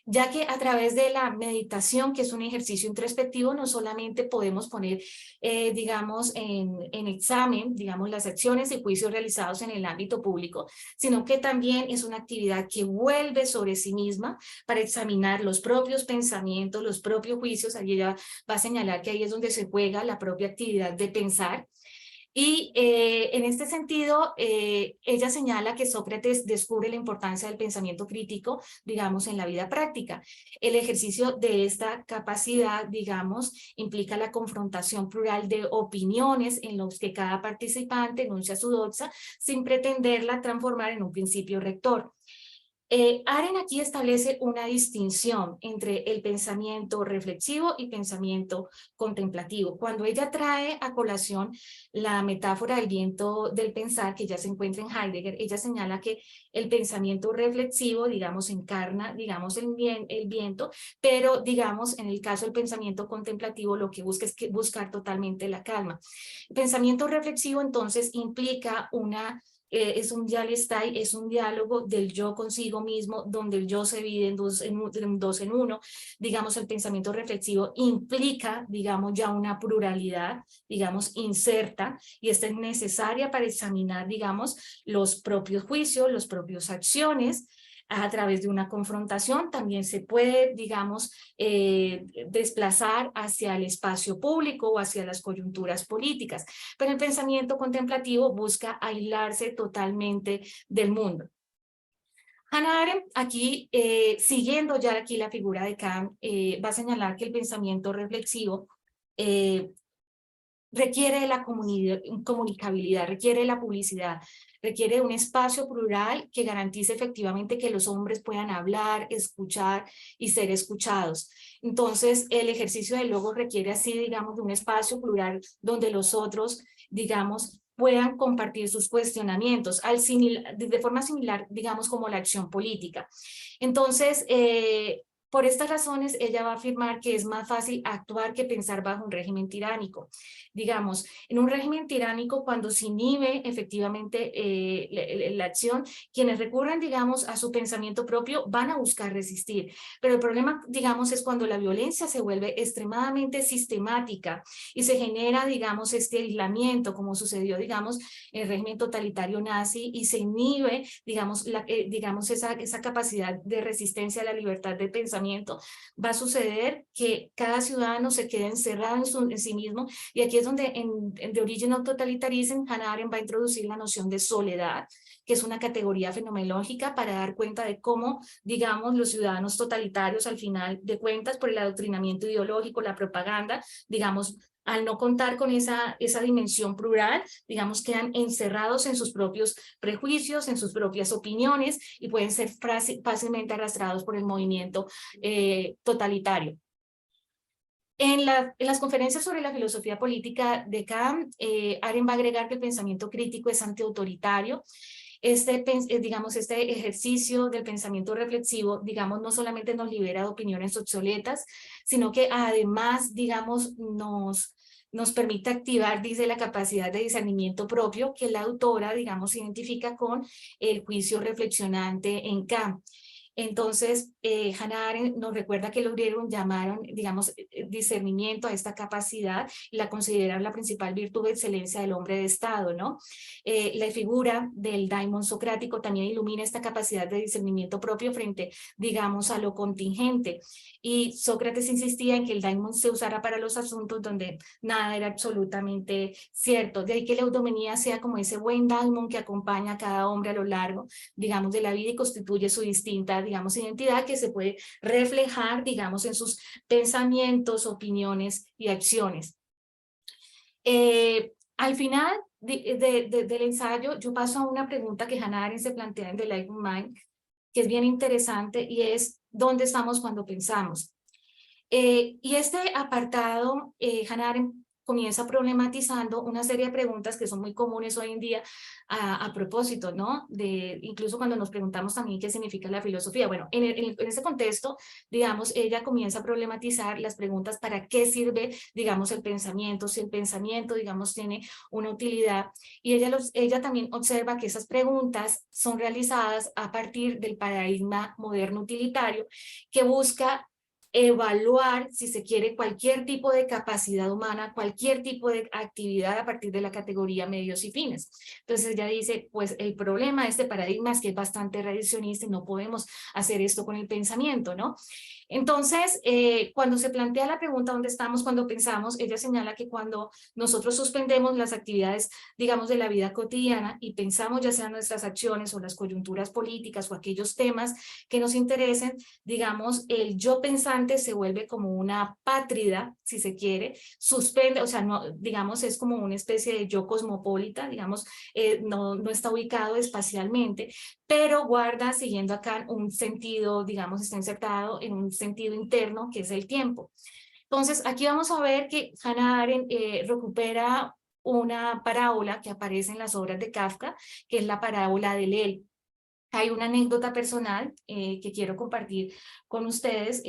ya que a través de la meditación, que es un ejercicio introspectivo, no solamente podemos poner, digamos, en examen, digamos, las acciones y juicios realizados en el ámbito público, sino que también es una actividad que vuelve sobre sí misma para examinar los propios pensamientos, los propios juicios. Allí ella va a señalar que ahí es donde se juega la propia actividad de pensar. Y en este sentido, ella señala que Sócrates descubre la importancia del pensamiento crítico, digamos, en la vida práctica. El ejercicio de esta capacidad, digamos, implica la confrontación plural de opiniones en los que cada participante enuncia su doxa sin pretenderla transformar en un principio rector. Arendt aquí establece una distinción entre el pensamiento reflexivo y pensamiento contemplativo. Cuando ella trae a colación la metáfora del viento del pensar, que ya se encuentra en Heidegger, ella señala que el pensamiento reflexivo, digamos, encarna, digamos, el viento, pero, digamos, en el caso del pensamiento contemplativo, lo que busca es buscar totalmente la calma. El pensamiento reflexivo, entonces, implica es un dialestai, es un diálogo del yo consigo mismo, donde el yo se divide en dos en uno. Digamos, el pensamiento reflexivo implica, digamos, ya una pluralidad, digamos, inserta, y esta es necesaria para examinar, digamos, los propios juicios, las propias acciones. A través de una confrontación también se puede, digamos, desplazar hacia el espacio público o hacia las coyunturas políticas. Pero el pensamiento contemplativo busca aislarse totalmente del mundo. Hannah Arendt, aquí, siguiendo ya aquí la figura de Kant, va a señalar que el pensamiento reflexivo requiere la comunicabilidad, requiere la publicidad, requiere un espacio plural que garantice efectivamente que los hombres puedan hablar, escuchar y ser escuchados. Entonces, el ejercicio del logos requiere así, digamos, de un espacio plural donde los otros, digamos, puedan compartir sus cuestionamientos, de forma similar, digamos, como la acción política. Entonces, por estas razones, ella va a afirmar que es más fácil actuar que pensar bajo un régimen tiránico. Digamos, en un régimen tiránico, cuando se inhibe efectivamente la acción, quienes recurren, digamos, a su pensamiento propio van a buscar resistir. Pero el problema, digamos, es cuando la violencia se vuelve extremadamente sistemática y se genera, digamos, este aislamiento, como sucedió, digamos, en el régimen totalitario nazi, y se inhibe, digamos, esa capacidad de resistencia a la libertad de pensamiento. Va a suceder que cada ciudadano se quede encerrado en sí mismo, y aquí es donde en The Origin of Totalitarism, Hannah Arendt va a introducir la noción de soledad, que es una categoría fenomenológica para dar cuenta de cómo, digamos, los ciudadanos totalitarios, al final de cuentas, por el adoctrinamiento ideológico, la propaganda, digamos, al no contar con esa dimensión plural, digamos, quedan encerrados en sus propios prejuicios, en sus propias opiniones, y pueden ser fácilmente arrastrados por el movimiento totalitario. En las conferencias sobre la filosofía política de Kant, Arendt va a agregar que el pensamiento crítico es antiautoritario. Digamos, este ejercicio del pensamiento reflexivo, digamos, no solamente nos libera de opiniones obsoletas, sino que además, digamos, nos permite activar, dice, la capacidad de discernimiento propio que la autora, digamos, identifica con el juicio reflexionante en Kant. Entonces, Hannah Arendt nos recuerda que los griegos llamaron, digamos, discernimiento a esta capacidad y la consideraron la principal virtud de excelencia del hombre de Estado, ¿no? La figura del daimon socrático también ilumina esta capacidad de discernimiento propio frente, digamos, a lo contingente. Y Sócrates insistía en que el daimon se usara para los asuntos donde nada era absolutamente cierto. De ahí que la eudomenía sea como ese buen daimon que acompaña a cada hombre a lo largo, digamos, de la vida y constituye su distinta, digamos, identidad que se puede reflejar, digamos, en sus pensamientos, opiniones y acciones. Al final del ensayo, yo paso a una pregunta que Hannah Arendt se plantea en The Life of Mind, que es bien interesante, y es, ¿dónde estamos cuando pensamos? Y este apartado, Hannah Arendt comienza problematizando una serie de preguntas que son muy comunes hoy en día a propósito, ¿no? Incluso cuando nos preguntamos también qué significa la filosofía. Bueno, en ese contexto, digamos, ella comienza a problematizar las preguntas para qué sirve, digamos, el pensamiento, si el pensamiento, digamos, tiene una utilidad. Y ella también observa que esas preguntas son realizadas a partir del paradigma moderno utilitario que busca evaluar, si se quiere, cualquier tipo de capacidad humana, cualquier tipo de actividad a partir de la categoría medios y fines. Entonces ella dice, pues el problema de este paradigma es que es bastante reduccionista y no podemos hacer esto con el pensamiento, ¿no? Entonces, cuando se plantea la pregunta ¿dónde estamos cuando pensamos? Ella señala que cuando nosotros suspendemos las actividades, digamos, de la vida cotidiana y pensamos ya sean nuestras acciones o las coyunturas políticas o aquellos temas que nos interesen, digamos, el yo pensante se vuelve como una pátrida, si se quiere, suspende, o sea, no, digamos, es como una especie de yo cosmopolita, digamos, no está ubicado espacialmente, pero guarda, siguiendo acá, un sentido, digamos, está insertado en un sentido interno, que es el tiempo. Entonces, aquí vamos a ver que Hannah Arendt recupera una parábola que aparece en las obras de Kafka, que es la parábola del él. Hay una anécdota personal que quiero compartir con ustedes.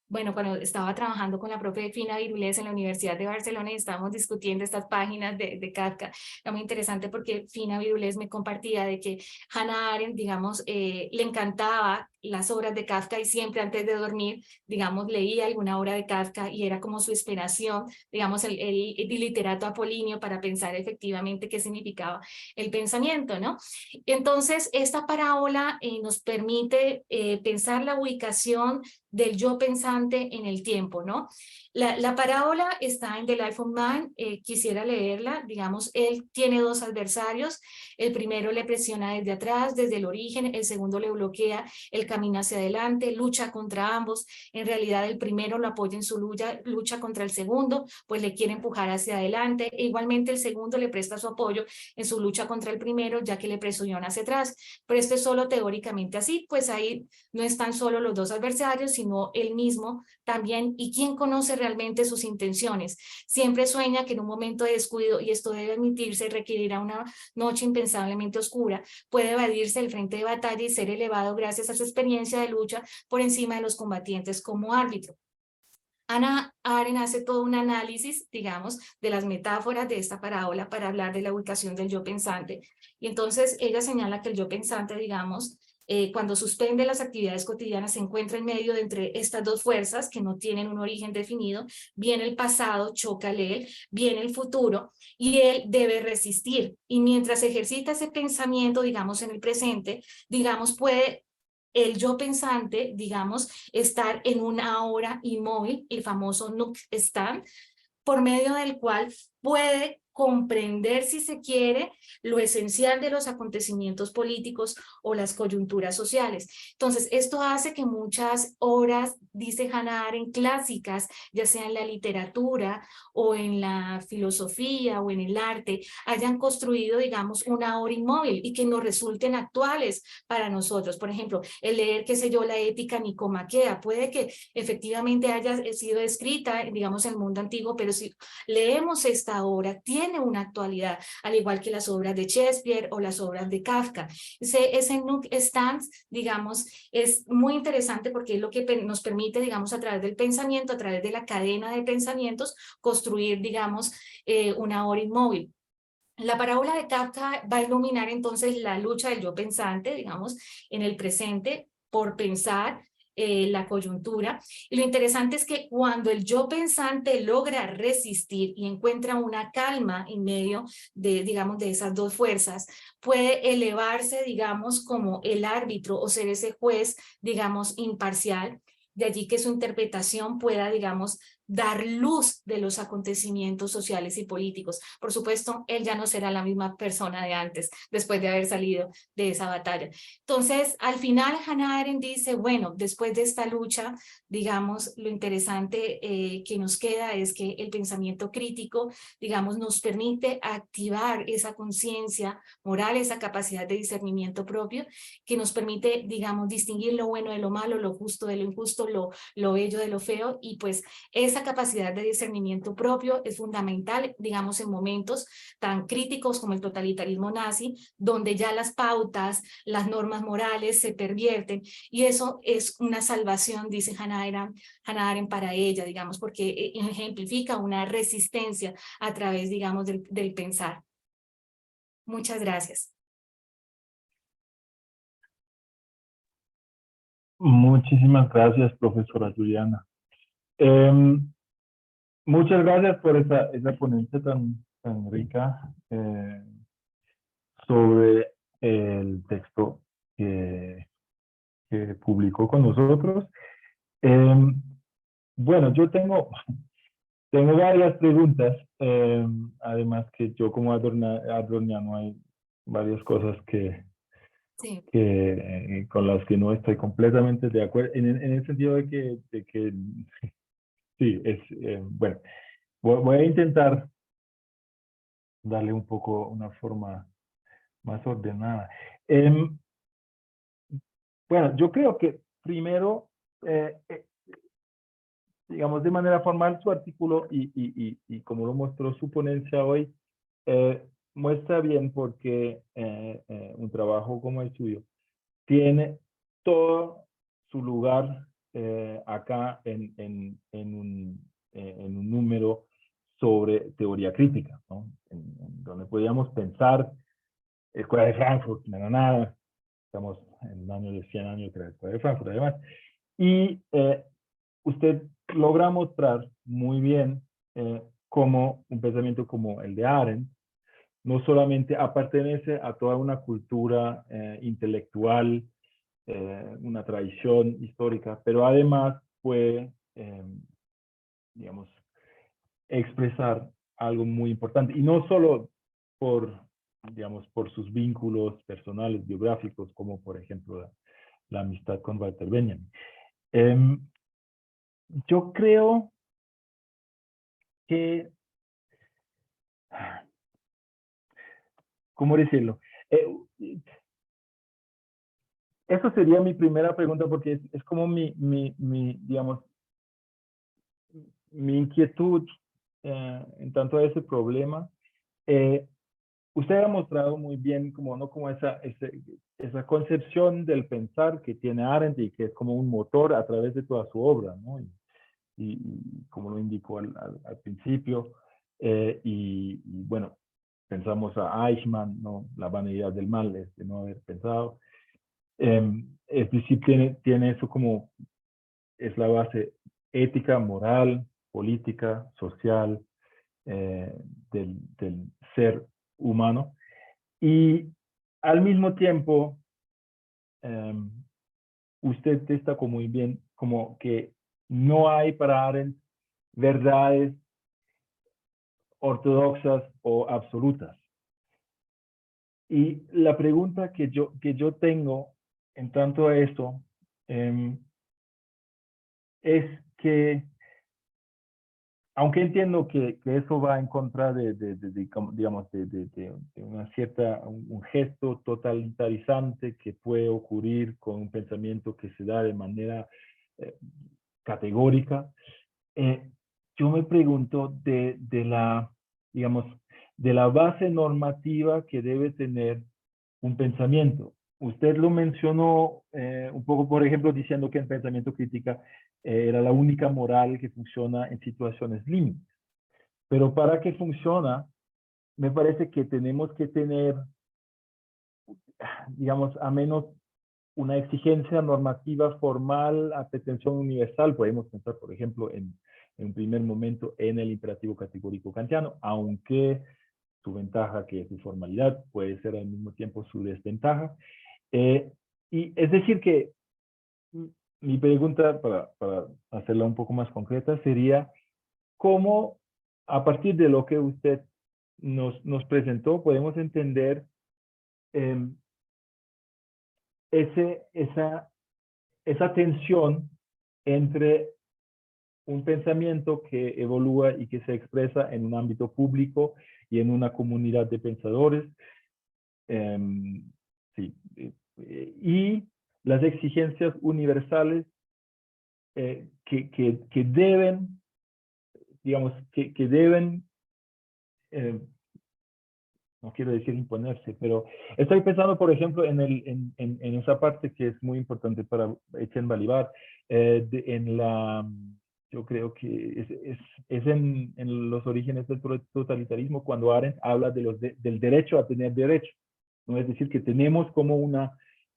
Bueno, cuando estaba trabajando con la profe Fina Virulés en la Universidad de Barcelona y estábamos discutiendo estas páginas de Kafka, era muy interesante porque Fina Virulés me compartía de que Hannah Arendt, digamos, le encantaba las obras de Kafka y siempre antes de dormir, digamos, leía alguna obra de Kafka y era como su inspiración, digamos, el literato apolíneo para pensar efectivamente qué significaba el pensamiento, ¿no? Entonces, esta parábola nos permite pensar la ubicación del yo pensante en el tiempo, ¿no? La parábola está en The Life of Man, quisiera leerla, digamos, él tiene dos adversarios, el primero le presiona desde atrás, desde el origen, el segundo le bloquea el camino hacia adelante, lucha contra ambos, en realidad el primero lo apoya en su lucha contra el segundo, pues le quiere empujar hacia adelante, e igualmente el segundo le presta su apoyo en su lucha contra el primero, ya que le presiona hacia atrás, pero esto es solo teóricamente así, pues ahí no están solo los dos adversarios, sino él mismo también, y quién conoce realmente sus intenciones. Siempre sueña que en un momento de descuido, y esto debe admitirse, requerirá una noche impensablemente oscura, puede evadirse del frente de batalla y ser elevado gracias a su experiencia de lucha por encima de los combatientes como árbitro. Hannah Arendt hace todo un análisis, digamos, de las metáforas de esta parábola para hablar de la ubicación del yo pensante. Y entonces ella señala que el yo pensante, digamos, cuando suspende las actividades cotidianas se encuentra en medio de entre estas dos fuerzas que no tienen un origen definido, viene el pasado, chócale él, viene el futuro y él debe resistir. Y mientras ejercita ese pensamiento, digamos, en el presente, digamos, puede el yo pensante, digamos, estar en una hora inmóvil, el famoso nunc stand, por medio del cual puede comprender, si se quiere, lo esencial de los acontecimientos políticos o las coyunturas sociales. Entonces, esto hace que muchas obras, dice Hannah Arendt, clásicas, ya sea en la literatura o en la filosofía o en el arte, hayan construido, digamos, una obra inmóvil y que nos resulten actuales para nosotros. Por ejemplo, el leer, qué sé yo, la Ética Nicomaquea, puede que efectivamente haya sido escrita, digamos, en el mundo antiguo, pero si leemos esta obra, tiene una actualidad, al igual que las obras de Shakespeare o las obras de Kafka. Ese nunc stans, digamos, es muy interesante porque es lo que nos permite, digamos, a través del pensamiento, a través de la cadena de pensamientos, construir, digamos, una obra inmóvil. La parábola de Kafka va a iluminar entonces la lucha del yo pensante, digamos, en el presente, por pensar la coyuntura. Y lo interesante es que cuando el yo pensante logra resistir y encuentra una calma en medio de, digamos, de esas dos fuerzas, puede elevarse, digamos, como el árbitro o ser ese juez, digamos, imparcial. De allí que su interpretación pueda, digamos, dar luz de los acontecimientos sociales y políticos. Por supuesto, él ya no será la misma persona de antes, después de haber salido de esa batalla. Entonces, al final, Hannah Arendt dice, bueno, después de esta lucha, digamos, lo interesante que nos queda es que el pensamiento crítico, digamos, nos permite activar esa conciencia moral, esa capacidad de discernimiento propio, que nos permite, digamos, distinguir lo bueno de lo malo, lo justo de lo injusto, lo bello de lo feo, y pues esa capacidad de discernimiento propio es fundamental, digamos, en momentos tan críticos como el totalitarismo nazi, donde ya las pautas, las normas morales se pervierten, y eso es una salvación, dice Hannah Arendt para ella, digamos, porque ejemplifica una resistencia a través, digamos, del pensar. Muchas gracias. Muchísimas gracias, profesora Juliana. Muchas gracias por esa ponencia tan rica sobre el texto que publicó con nosotros. Bueno, yo tengo varias preguntas, además que yo como adorniano hay varias cosas Sí. con las que no estoy completamente de acuerdo, en el sentido de que sí, bueno, voy a intentar darle un poco una forma más ordenada. Bueno, yo creo que primero, digamos de manera formal, su artículo y como lo mostró su ponencia hoy, muestra bien porque un trabajo como el suyo tiene todo su lugar acá en un número sobre teoría crítica, ¿no? Donde podíamos pensar, Escuela de Frankfurt, no era nada, estamos en el año de 100 años de la Escuela de Frankfurt, además, y usted logra mostrar muy bien cómo un pensamiento como el de Arendt no solamente pertenece a toda una cultura intelectual, una tradición histórica, pero además puede, digamos, expresar algo muy importante. Y no solo por, digamos, por sus vínculos personales, biográficos, como por ejemplo la amistad con Walter Benjamin. Yo creo que, ¿cómo decirlo? Esa sería mi primera pregunta porque es como digamos, mi inquietud en tanto a ese problema. Usted ha mostrado muy bien como, ¿no? Como esa concepción del pensar que tiene Arendt y que es como un motor a través de toda su obra, ¿no? Y como lo indicó al principio, bueno, pensamos a Eichmann, ¿no? La vanidad del mal es de no haber pensado. Es decir, tiene eso como, es la base ética, moral, política, social, del ser humano. Y al mismo tiempo, usted destacó muy bien como que no hay para Arendt verdades ortodoxas o absolutas. Y la pregunta que yo tengo en tanto a eso es que, aunque entiendo que eso va en contra digamos, de una cierta, un gesto totalitarizante que puede ocurrir con un pensamiento que se da de manera categórica, yo me pregunto digamos, de la base normativa que debe tener un pensamiento. Usted lo mencionó un poco, por ejemplo, diciendo que el pensamiento crítica era la única moral que funciona en situaciones límites. Pero para que funciona, me parece que tenemos que tener, digamos, a menos una exigencia normativa formal a pretensión universal. Podemos pensar, por ejemplo, en un primer momento en el imperativo categórico kantiano, aunque su ventaja, que es su formalidad, puede ser al mismo tiempo su desventaja. Y es decir que mi pregunta, para hacerla un poco más concreta, sería cómo, a partir de lo que usted nos presentó, podemos entender esa tensión entre un pensamiento que evolúa y que se expresa en un ámbito público y en una comunidad de pensadores, y las exigencias universales que deben, digamos, que deben, no quiero decir imponerse, pero estoy pensando, por ejemplo, en esa parte que es muy importante para Etienne Balibar, yo creo que es en los orígenes del totalitarismo cuando Arendt habla del derecho a tener derecho, ¿no? Es decir, que tenemos como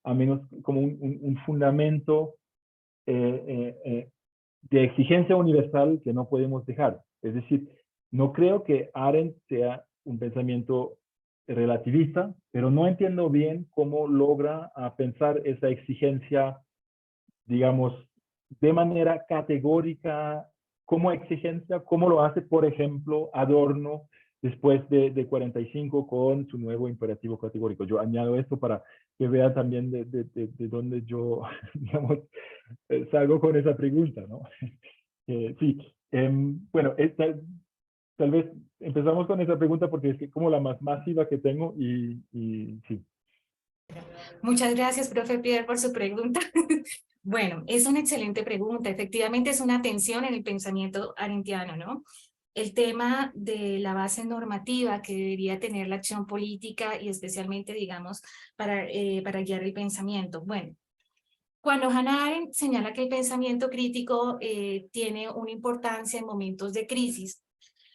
a menos como un fundamento de exigencia universal que no podemos dejar. Es decir, no creo que Arendt sea un pensamiento relativista, pero no entiendo bien cómo logra pensar esa exigencia, digamos, de manera categórica, como exigencia, como lo hace, por ejemplo, Adorno después de 45 con su nuevo imperativo categórico. Yo añado esto para que vea también de dónde yo, digamos, salgo con esa pregunta, ¿no? Sí, bueno, tal vez empezamos con esa pregunta porque es como la más masiva que tengo y sí. Muchas gracias, profe Pierre, por su pregunta. Bueno, es una excelente pregunta. Efectivamente es una tensión en el pensamiento arendtiano, ¿no? El tema de la base normativa que debería tener la acción política y especialmente, digamos, para guiar el pensamiento. Bueno, cuando Hannah Arendt señala que el pensamiento crítico tiene una importancia en momentos de crisis,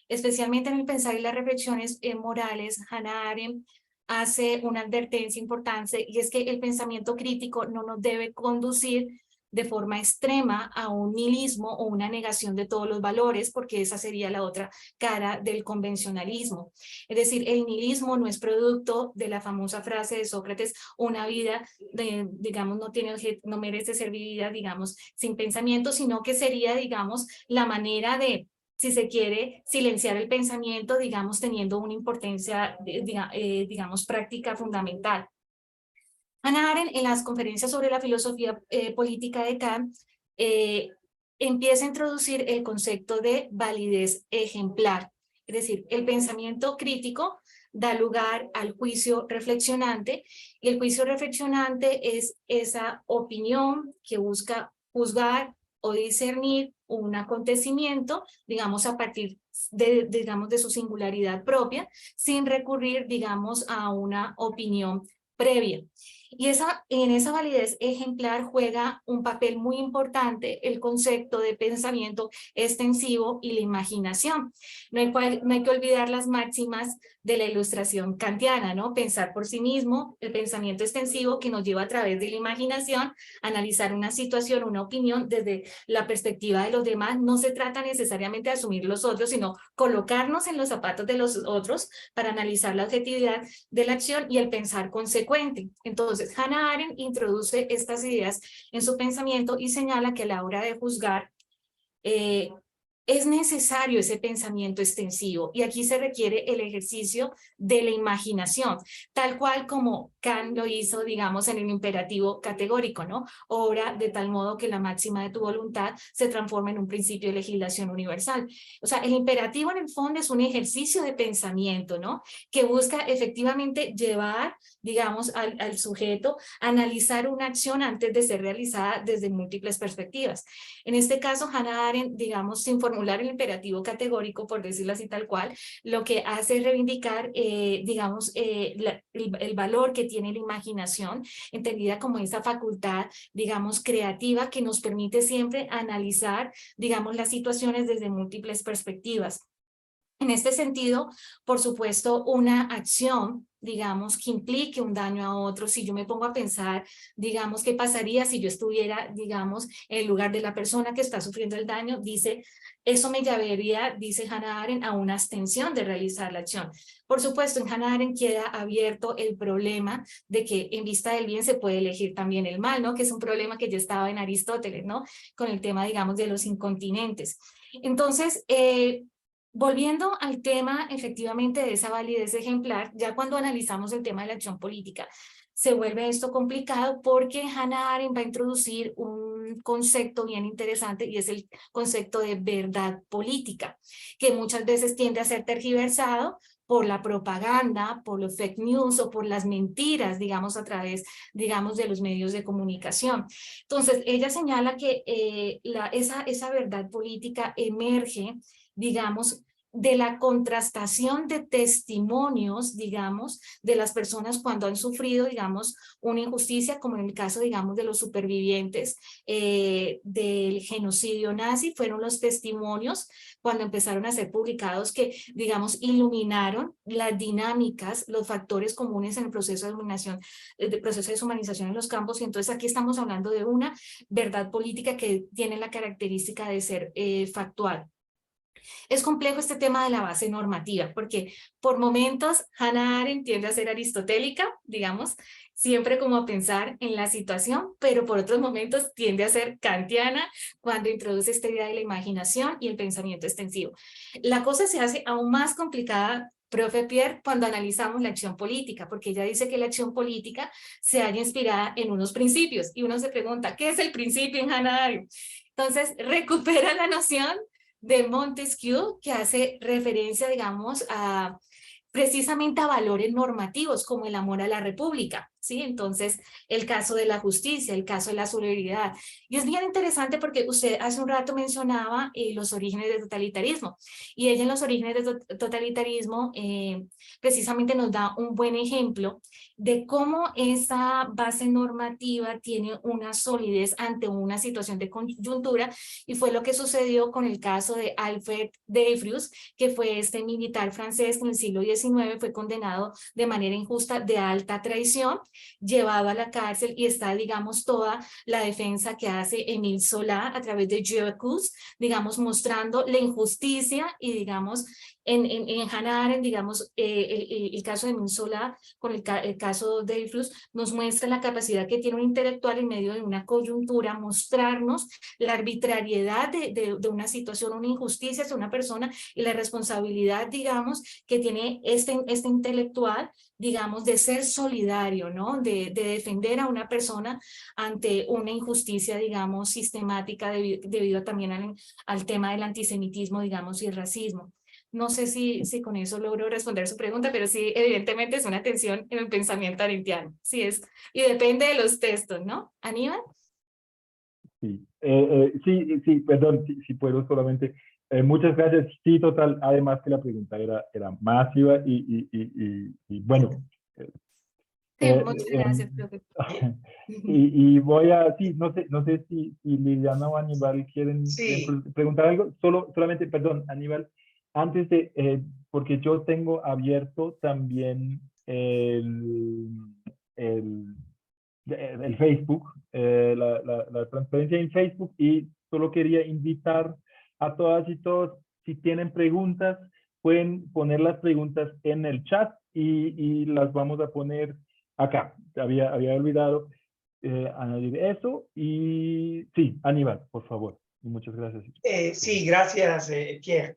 especialmente en el pensar y las reflexiones morales, Hannah Arendt hace una advertencia importante y es que el pensamiento crítico no nos debe conducir de forma extrema a un nihilismo o una negación de todos los valores, porque esa sería la otra cara del convencionalismo. Es decir, el nihilismo no es producto de la famosa frase de Sócrates, una vida, digamos, no merece ser vivida, digamos, sin pensamiento, sino que sería, digamos, la manera de, si se quiere, silenciar el pensamiento, digamos, teniendo una importancia, digamos, práctica fundamental. Hannah Arendt, en las conferencias sobre la filosofía política de Kant, empieza a introducir el concepto de validez ejemplar. Es decir, el pensamiento crítico da lugar al juicio reflexionante, y el juicio reflexionante es esa opinión que busca juzgar o discernir un acontecimiento, digamos, a partir digamos, de su singularidad propia, sin recurrir, digamos, a una opinión previa. Y en esa validez ejemplar juega un papel muy importante el concepto de pensamiento extensivo y la imaginación. No hay que olvidar las máximas de la ilustración kantiana, ¿no? Pensar por sí mismo, el pensamiento extensivo que nos lleva a través de la imaginación a analizar una situación, una opinión desde la perspectiva de los demás. No se trata necesariamente de asumir los otros, sino colocarnos en los zapatos de los otros para analizar la objetividad de la acción y el pensar consecuente. Entonces, Hannah Arendt introduce estas ideas en su pensamiento y señala que a la hora de juzgar es necesario ese pensamiento extensivo, y aquí se requiere el ejercicio de la imaginación, tal cual como Kant lo hizo, digamos, en el imperativo categórico, ¿no? Obra de tal modo que la máxima de tu voluntad se transforma en un principio de legislación universal. O sea, el imperativo en el fondo es un ejercicio de pensamiento, ¿no? Que busca efectivamente llevar, digamos, al sujeto a analizar una acción antes de ser realizada desde múltiples perspectivas. En este caso, Hannah Arendt, digamos, sin formular el imperativo categórico, por decirlo así tal cual, lo que hace es reivindicar, digamos, el valor que tiene la imaginación, entendida como esa facultad, digamos, creativa que nos permite siempre analizar, digamos, las situaciones desde múltiples perspectivas. En este sentido, por supuesto, una acción, digamos, que implique un daño a otro, si yo me pongo a pensar, digamos, qué pasaría si yo estuviera, digamos, en el lugar de la persona que está sufriendo el daño, dice, eso me llevaría, dice Hannah Arendt, a una abstención de realizar la acción. Por supuesto, en Hannah Arendt queda abierto el problema de que en vista del bien se puede elegir también el mal, ¿no? Que es un problema que ya estaba en Aristóteles, ¿no? Con el tema, digamos, de los incontinentes. Entonces, volviendo al tema efectivamente de esa validez ejemplar, ya cuando analizamos el tema de la acción política, se vuelve esto complicado porque Hannah Arendt va a introducir un concepto bien interesante y es el concepto de verdad política, que muchas veces tiende a ser tergiversado por la propaganda, por los fake news o por las mentiras, digamos, a través, digamos, de los medios de comunicación. Entonces, ella señala que esa verdad política emerge, digamos, de la contrastación de testimonios, digamos, de las personas cuando han sufrido, digamos, una injusticia, como en el caso, digamos, de los supervivientes del genocidio nazi, fueron los testimonios cuando empezaron a ser publicados que, digamos, iluminaron las dinámicas, los factores comunes en el proceso de proceso de deshumanización en los campos, y entonces aquí estamos hablando de una verdad política que tiene la característica de ser factual. Es complejo este tema de la base normativa, porque por momentos Hannah Arendt tiende a ser aristotélica, digamos, siempre como a pensar en la situación, pero por otros momentos tiende a ser kantiana cuando introduce esta idea de la imaginación y el pensamiento extensivo. La cosa se hace aún más complicada, profe Pierre, cuando analizamos la acción política, porque ella dice que la acción política se halla inspirada en unos principios, y uno se pregunta, ¿qué es el principio en Hannah Arendt? Entonces, recupera la noción de Montesquieu, que hace referencia, digamos, a precisamente a valores normativos como el amor a la república, ¿sí? Entonces, el caso de la justicia, el caso de la solidaridad. Y es bien interesante porque usted hace un rato mencionaba los orígenes del totalitarismo, y ella en los orígenes del totalitarismo precisamente nos da un buen ejemplo de cómo esa base normativa tiene una solidez ante una situación de coyuntura, y fue lo que sucedió con el caso de Alfred Dreyfus, que fue este militar francés que en el siglo XIX fue condenado de manera injusta de alta traición, llevado a la cárcel, y está, digamos, toda la defensa que hace Émile Zola a través de Dieu accuse, digamos, mostrando la injusticia y, digamos, en Hannah Arendt, digamos, el caso de Émile Zola con el caso de Dreyfus nos muestra la capacidad que tiene un intelectual en medio de una coyuntura, mostrarnos la arbitrariedad de una situación, una injusticia hacia una persona, y la responsabilidad, digamos, que tiene este intelectual, digamos, de ser solidario, ¿no? De defender a una persona ante una injusticia, digamos, sistemática debido también al tema del antisemitismo, digamos, y el racismo. No sé si con eso logro responder su pregunta, pero sí, evidentemente es una tensión en el pensamiento arendtiano. Sí es, y depende de los textos, ¿no? ¿Aníbal? Sí, sí, perdón, si puedo solamente. Muchas gracias. Sí, total. Además que la pregunta era masiva y bueno. Sí, muchas gracias, profe. Y voy a, sí, no sé si Liliana o Aníbal quieren Sí. preguntar algo. Solamente, perdón, Aníbal, antes de, porque yo tengo abierto también el Facebook, la transparencia en Facebook, y solo quería invitar a todas y todos, si tienen preguntas, pueden poner las preguntas en el chat y las vamos a poner acá. Había olvidado añadir eso. Y sí, Aníbal, por favor. Y muchas gracias. Sí, gracias, Pierre.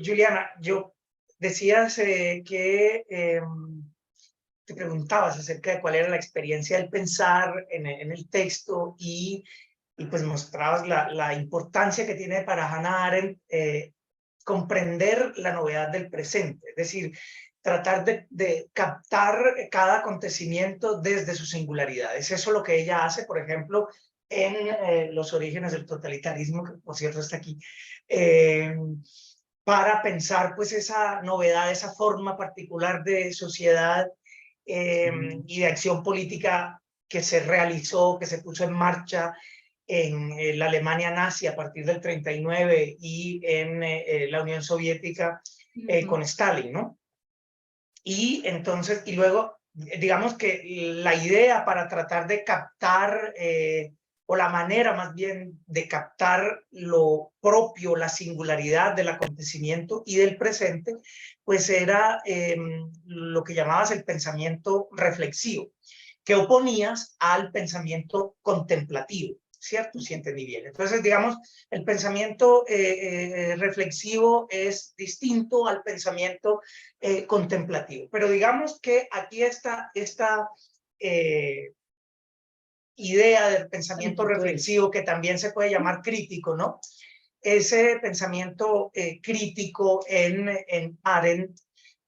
Juliana, decías que te preguntabas acerca de cuál era la experiencia del pensar en el texto, y pues mostrabas la importancia que tiene para Hannah Arendt comprender la novedad del presente, es decir, tratar de captar cada acontecimiento desde su singularidad. Es eso lo que ella hace, por ejemplo, en Los orígenes del totalitarismo, que por cierto está aquí, para pensar pues esa novedad, esa forma particular de sociedad y de acción política que se realizó, que se puso en marcha en la Alemania nazi a partir del 39 y en la Unión Soviética con Stalin, ¿no? Y entonces, y luego, digamos que la idea para tratar de captar, o la manera más bien de captar lo propio, la singularidad del acontecimiento y del presente, pues era lo que llamabas el pensamiento reflexivo, que oponías al pensamiento contemplativo, ¿cierto? Si entendí bien. Entonces, digamos, el pensamiento reflexivo es distinto al pensamiento contemplativo. Pero digamos que aquí está esta idea del pensamiento reflexivo, que también se puede llamar crítico, ¿no? Ese pensamiento crítico en Arendt,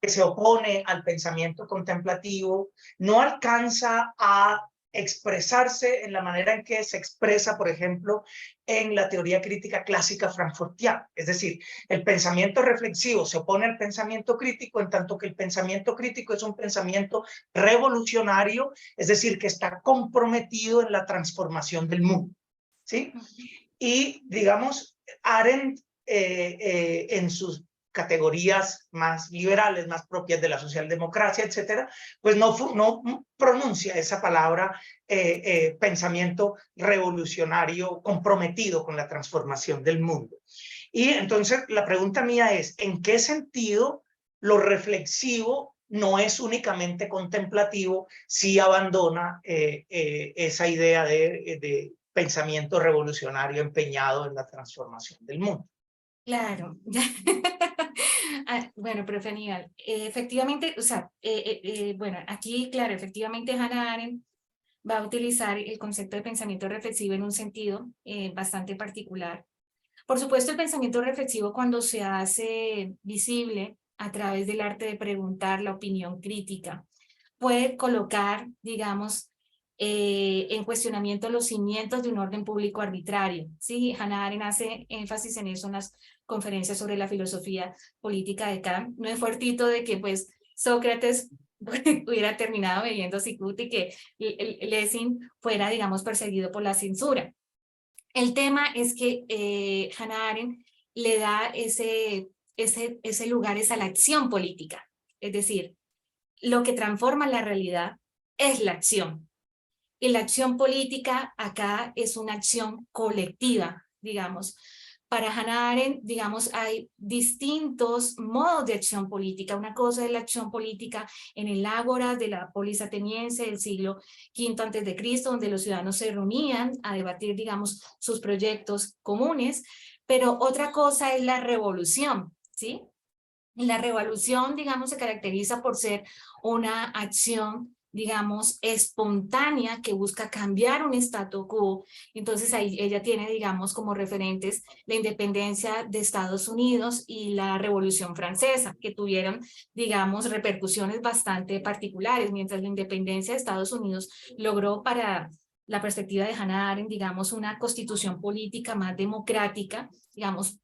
que se opone al pensamiento contemplativo, no alcanza a expresarse en la manera en que se expresa, por ejemplo, en la teoría crítica clásica frankfurtiana. Es decir, el pensamiento reflexivo se opone al pensamiento crítico, en tanto que el pensamiento crítico es un pensamiento revolucionario, es decir, que está comprometido en la transformación del mundo, ¿sí? Y, digamos, Arendt, en sus categorías más liberales, más propias de la socialdemocracia, etcétera, pues no pronuncia esa palabra pensamiento revolucionario comprometido con la transformación del mundo. Y entonces la pregunta mía es, ¿en qué sentido lo reflexivo no es únicamente contemplativo si abandona esa idea de pensamiento revolucionario empeñado en la transformación del mundo? Claro. Bueno, profe Aníbal, efectivamente, o sea, bueno, aquí, claro, efectivamente Hannah Arendt va a utilizar el concepto de pensamiento reflexivo en un sentido bastante particular. Por supuesto, el pensamiento reflexivo, cuando se hace visible a través del arte de preguntar, la opinión crítica, puede colocar, digamos, en cuestionamiento los cimientos de un orden público arbitrario. Sí, Hannah Arendt hace énfasis en eso en las conferencias sobre la filosofía política de Kant. No es fuertito de que pues Sócrates hubiera terminado bebiendo cicuta y que Lessing fuera, digamos, perseguido por la censura. El tema es que Hannah Arendt le da ese lugar es a la acción política. Es decir, lo que transforma la realidad es la acción. Y la acción política acá es una acción colectiva, digamos. Para Hannah Arendt, digamos, hay distintos modos de acción política. Una cosa es la acción política en el ágora de la polis ateniense del siglo V a.C., donde los ciudadanos se reunían a debatir, digamos, sus proyectos comunes. Pero otra cosa es la revolución, ¿sí? La revolución, digamos, se caracteriza por ser una acción, digamos, espontánea que busca cambiar un statu quo. Entonces ahí ella tiene, digamos, como referentes la independencia de Estados Unidos y la Revolución Francesa, que tuvieron, digamos, repercusiones bastante particulares, mientras la independencia de Estados Unidos logró para la perspectiva de Hannah Arendt, digamos, una constitución política más democrática, digamos.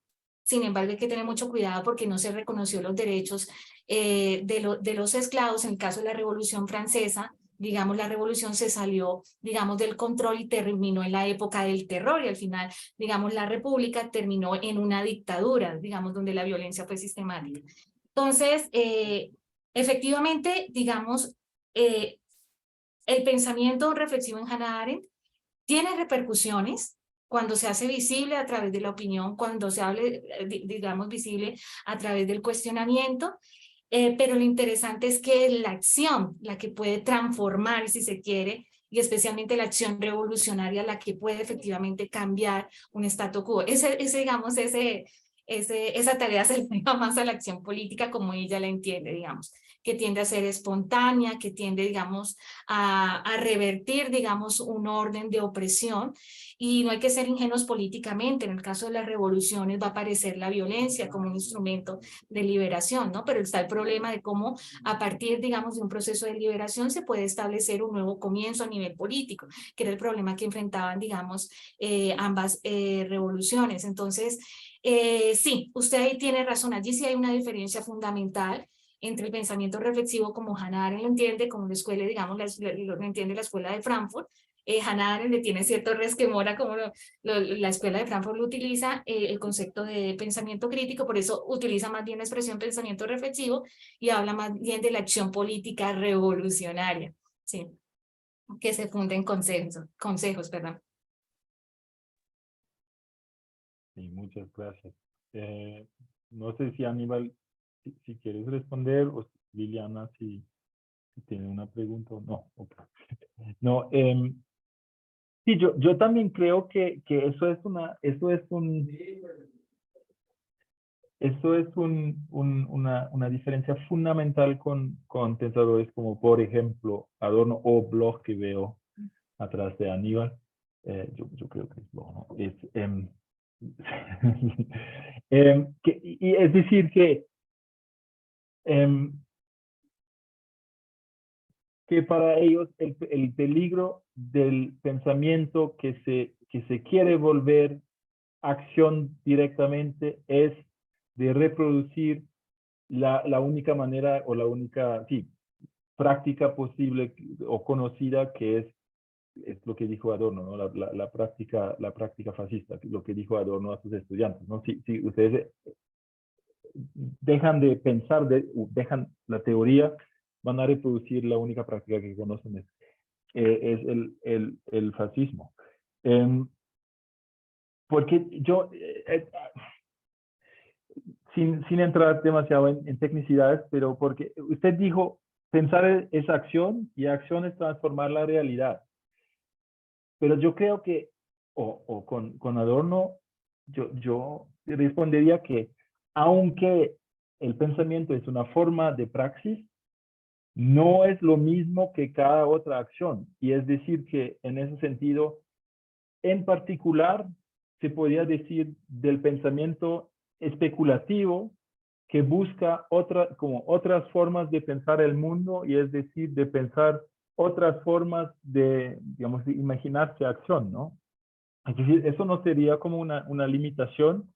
Sin embargo, hay que tener mucho cuidado porque no se reconoció los derechos de los esclavos. En el caso de la Revolución Francesa, digamos, la revolución se salió, digamos, del control y terminó en la época del terror, y al final, digamos, la república terminó en una dictadura, digamos, donde la violencia fue sistemática. Entonces, efectivamente, digamos, el pensamiento reflexivo en Hannah Arendt tiene repercusiones cuando se hace visible a través de la opinión, cuando se hable, digamos, visible a través del cuestionamiento, pero lo interesante es que la acción, la que puede transformar, si se quiere, y especialmente la acción revolucionaria, la que puede efectivamente cambiar un statu quo. Digamos, esa tarea se le da más a la acción política como ella la entiende, digamos, que tiende a ser espontánea, que tiende, digamos, a revertir, digamos, un orden de opresión. Y no hay que ser ingenuos políticamente. En el caso de las revoluciones va a aparecer la violencia como un instrumento de liberación, ¿no? Pero está el problema de cómo a partir, digamos, de un proceso de liberación se puede establecer un nuevo comienzo a nivel político, que era el problema que enfrentaban, digamos, ambas revoluciones. Entonces, sí, usted ahí tiene razón. Allí sí hay una diferencia fundamental entre el pensamiento reflexivo como Hannah Arendt lo entiende, como la escuela, digamos, lo entiende la escuela de Frankfurt, Hannah Arendt le tiene cierto resquemor a cómo la escuela de Frankfurt lo utiliza, el concepto de pensamiento crítico, por eso utiliza más bien la expresión pensamiento reflexivo y habla más bien de la acción política revolucionaria, ¿sí? Que se funda en consejos, perdón. Sí, muchas gracias. No sé si Aníbal, si quieres responder, o Liliana, si tiene una pregunta o no. Okay. No, sí, yo también creo que eso es una diferencia fundamental con pensadores como, por ejemplo, Adorno o Bloch, que veo atrás de Aníbal. Yo creo que es Bloch, ¿no? Y es decir que para ellos el peligro del pensamiento que se quiere volver acción directamente es de reproducir la única manera o la única práctica posible o conocida, que es lo que dijo Adorno, ¿no? la práctica fascista, lo que dijo Adorno a sus estudiantes, ¿no? Si ustedes dejan de pensar, dejan la teoría, van a reproducir la única práctica que conocen, es el fascismo. Porque yo, sin entrar demasiado en tecnicidades, pero porque usted dijo, pensar es acción y acción es transformar la realidad. Pero yo creo que, con Adorno, yo respondería que aunque el pensamiento es una forma de praxis, no es lo mismo que cada otra acción. Y es decir que en ese sentido, en particular, se podría decir del pensamiento especulativo que busca otras formas de pensar el mundo, y es decir, de pensar otras formas de, digamos, de imaginarse acción, ¿no? Es decir, eso no sería como una limitación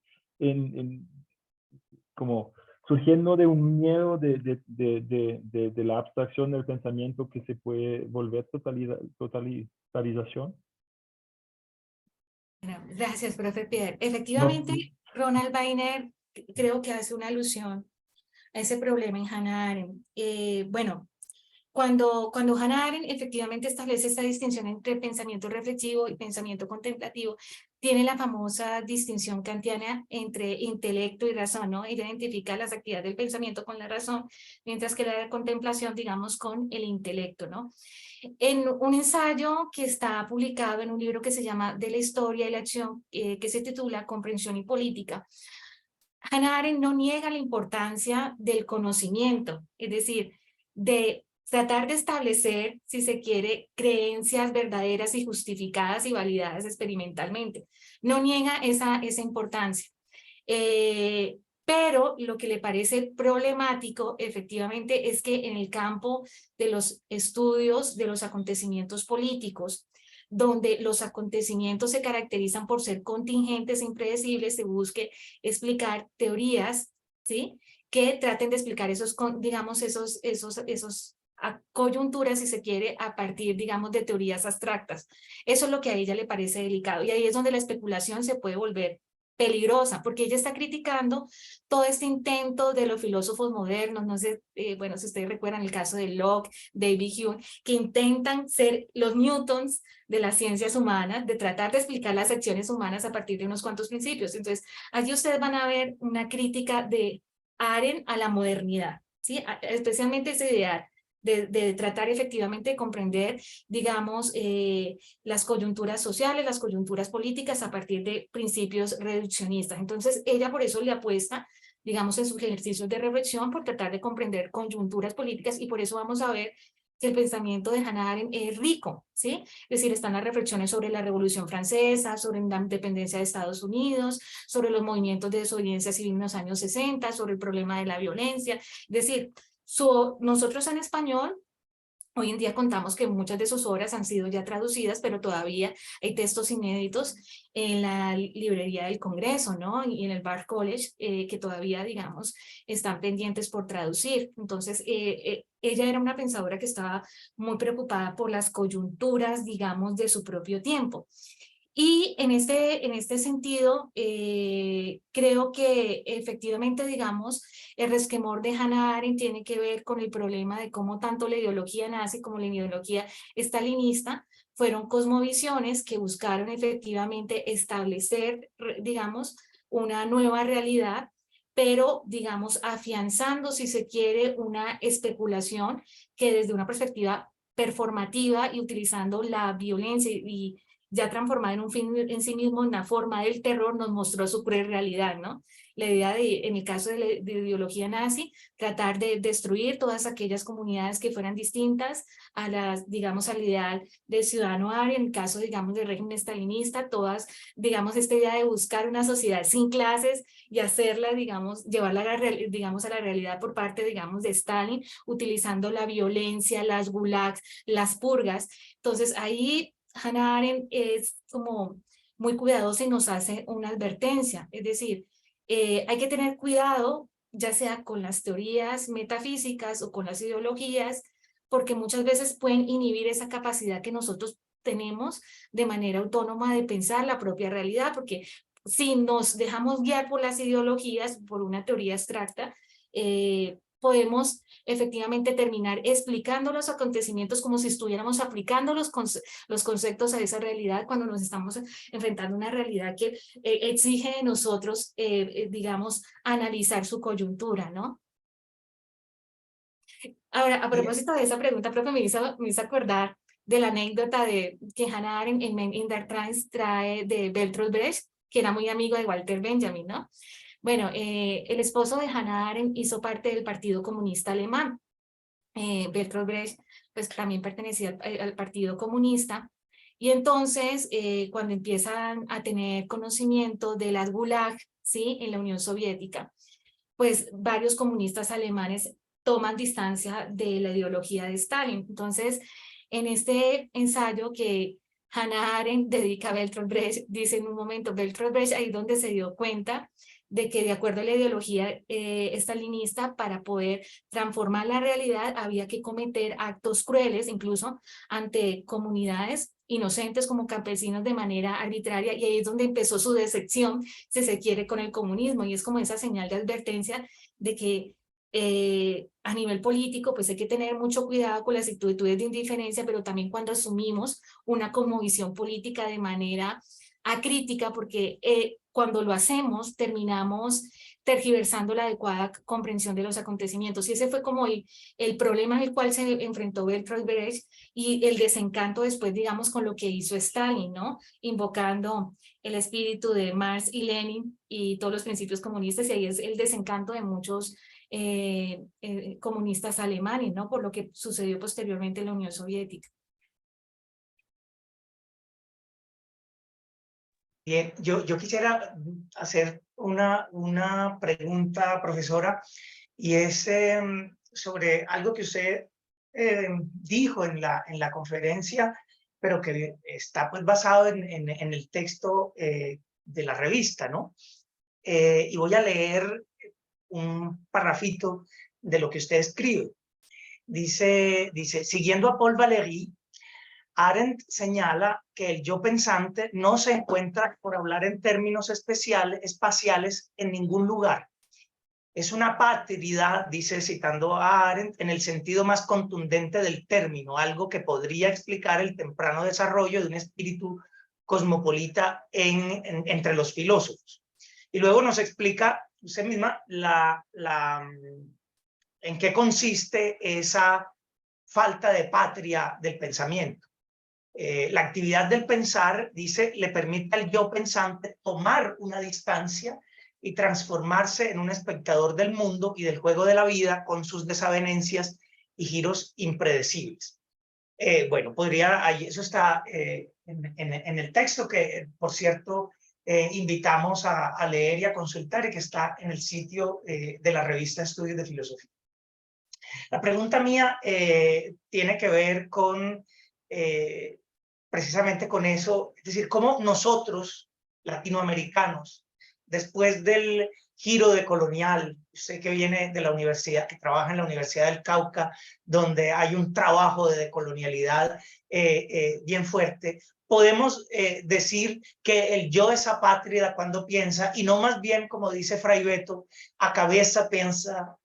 como surgiendo de un miedo de la abstracción del pensamiento que se puede volver totalitarización. Gracias, profe Pierre. Efectivamente, No. Ronald Weiner creo que hace una alusión a ese problema en Hannah Arendt. Bueno, cuando Hannah Arendt efectivamente establece esta distinción entre pensamiento reflexivo y pensamiento contemplativo, tiene la famosa distinción kantiana entre intelecto y razón, ¿no? Ella identifica las actividades del pensamiento con la razón, mientras que la contemplación, digamos, con el intelecto, ¿no? En un ensayo que está publicado en un libro que se llama De la historia y la acción, que se titula Comprensión y política, Hannah Arendt no niega la importancia del conocimiento, es decir, de tratar de establecer, si se quiere, creencias verdaderas y justificadas y validadas experimentalmente. No niega esa importancia. Pero lo que le parece problemático, efectivamente, es que en el campo de los estudios de los acontecimientos políticos, donde los acontecimientos se caracterizan por ser contingentes e impredecibles, se busque explicar teorías, ¿sí?, que traten de explicar digamos, esos coyunturas, si se quiere, a partir, digamos, de teorías abstractas. Eso es lo que a ella le parece delicado, y ahí es donde la especulación se puede volver peligrosa, porque ella está criticando todo este intento de los filósofos modernos, no sé, bueno, si ustedes recuerdan el caso de Locke, David Hume, que intentan ser los Newtons de las ciencias humanas, de tratar de explicar las acciones humanas a partir de unos cuantos principios. Entonces, allí ustedes van a ver una crítica de Arendt a la modernidad, ¿sí? Especialmente ese ideal de tratar efectivamente de comprender, digamos, las coyunturas sociales, las coyunturas políticas a partir de principios reduccionistas. Entonces, ella por eso le apuesta, digamos, en sus ejercicios de reflexión por tratar de comprender coyunturas políticas, y por eso vamos a ver que el pensamiento de Hannah Arendt es rico, ¿sí? Es decir, están las reflexiones sobre la Revolución Francesa, sobre la independencia de Estados Unidos, sobre los movimientos de desobediencia civil en los años 60, sobre el problema de la violencia. Es decir, nosotros en español Hoy en día contamos que muchas de sus obras han sido ya traducidas, pero todavía hay textos inéditos en la librería del Congreso, ¿no? Y en el Bard College, que todavía, digamos, están pendientes por traducir. Entonces, ella era una pensadora que estaba muy preocupada por las coyunturas, digamos, de su propio tiempo. Y en este sentido, creo que efectivamente, digamos, el resquemor de Hannah Arendt tiene que ver con el problema de cómo tanto la ideología nazi como la ideología stalinista fueron cosmovisiones que buscaron efectivamente establecer, digamos, una nueva realidad, pero, digamos, afianzando, si se quiere, una especulación que desde una perspectiva performativa y utilizando la violencia y ya transformada en un fin en sí mismo, en una forma del terror, nos mostró su cruel realidad, ¿no? La idea de, en el caso de ideología nazi, tratar de destruir todas aquellas comunidades que fueran distintas a las, digamos, al ideal del ciudadano ario, en el caso, digamos, del régimen estalinista, todas, digamos, esta idea de buscar una sociedad sin clases y hacerla, digamos, llevarla a la, digamos, a la realidad por parte, digamos, de Stalin, utilizando la violencia, las gulags, las purgas. Entonces, ahí Hannah Arendt es como muy cuidadosa y nos hace una advertencia, es decir, hay que tener cuidado, ya sea con las teorías metafísicas o con las ideologías, porque muchas veces pueden inhibir esa capacidad que nosotros tenemos de manera autónoma de pensar la propia realidad, porque si nos dejamos guiar por las ideologías, por una teoría abstracta, podemos efectivamente terminar explicando los acontecimientos como si estuviéramos aplicando los conceptos a esa realidad cuando nos estamos enfrentando a una realidad que exige de nosotros, digamos, analizar su coyuntura, ¿no? Ahora, a propósito de esa pregunta, profe, me hizo acordar de la anécdota de que Hannah Arendt en Men in Dark Times trae de Bertolt Brecht, que era muy amigo de Walter Benjamin, ¿no? Bueno, el esposo de Hannah Arendt hizo parte del Partido Comunista Alemán. Bertolt Brecht pues también pertenecía al Partido Comunista, y entonces cuando empiezan a tener conocimiento de las Gulag, ¿sí? En la Unión Soviética, pues varios comunistas alemanes toman distancia de la ideología de Stalin. Entonces, en este ensayo que Hannah Arendt dedica a Bertolt Brecht, dice en un momento, Bertolt Brecht ahí donde se dio cuenta de que de acuerdo a la ideología stalinista, para poder transformar la realidad había que cometer actos crueles, incluso ante comunidades inocentes como campesinos de manera arbitraria, y ahí es donde empezó su decepción, si se quiere, con el comunismo, y es como esa señal de advertencia de que a nivel político pues hay que tener mucho cuidado con las actitudes de indiferencia, pero también cuando asumimos una cosmovisión política de manera acrítica, porque cuando lo hacemos terminamos tergiversando la adecuada comprensión de los acontecimientos. Y ese fue como el problema al cual se enfrentó Bertolt Brecht y el desencanto después, digamos, con lo que hizo Stalin, ¿no? Invocando el espíritu de Marx y Lenin y todos los principios comunistas, y ahí es el desencanto de muchos comunistas alemanes, ¿no? Por lo que sucedió posteriormente en la Unión Soviética. Bien, yo quisiera hacer una pregunta, profesora, y es sobre algo que usted dijo en la conferencia, pero que está pues basado en el texto de la revista, ¿no? Y voy a leer un parrafito de lo que usted escribe. Dice, siguiendo a Paul Valéry, Arendt señala que el yo pensante no se encuentra, por hablar en términos espaciales, en ningún lugar. Es una patridad, dice citando a Arendt, en el sentido más contundente del término, algo que podría explicar el temprano desarrollo de un espíritu cosmopolita entre los filósofos. Y luego nos explica usted misma en qué consiste esa falta de patria del pensamiento. La actividad del pensar, dice, le permite al yo pensante tomar una distancia y transformarse en un espectador del mundo y del juego de la vida con sus desavenencias y giros impredecibles. Bueno, eso está en el texto que, por cierto, invitamos a leer y a consultar, y que está en el sitio de la revista Estudios de Filosofía. La pregunta mía tiene que ver con precisamente con eso, es decir, cómo nosotros, latinoamericanos, después del giro decolonial, sé que viene de la universidad, que trabaja en la Universidad del Cauca, donde hay un trabajo de decolonialidad bien fuerte, podemos decir que el yo es apátrida cuando piensa, y no más bien, como dice Fray Beto, a cabeza piensa a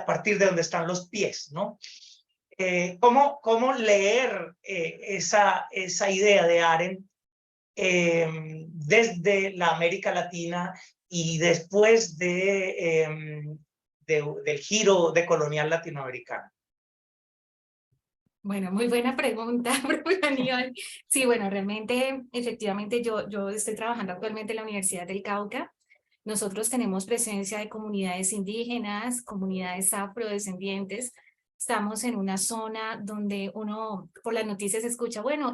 partir de donde están los pies, ¿no? ¿Cómo leer esa idea de Arendt desde la América Latina y después del giro decolonial latinoamericano? Bueno, muy buena pregunta, profe Aníbal. Sí, bueno, realmente, efectivamente, yo estoy trabajando actualmente en la Universidad del Cauca. Nosotros tenemos presencia de comunidades indígenas, comunidades afrodescendientes. Estamos en una zona donde uno, por las noticias, escucha, bueno,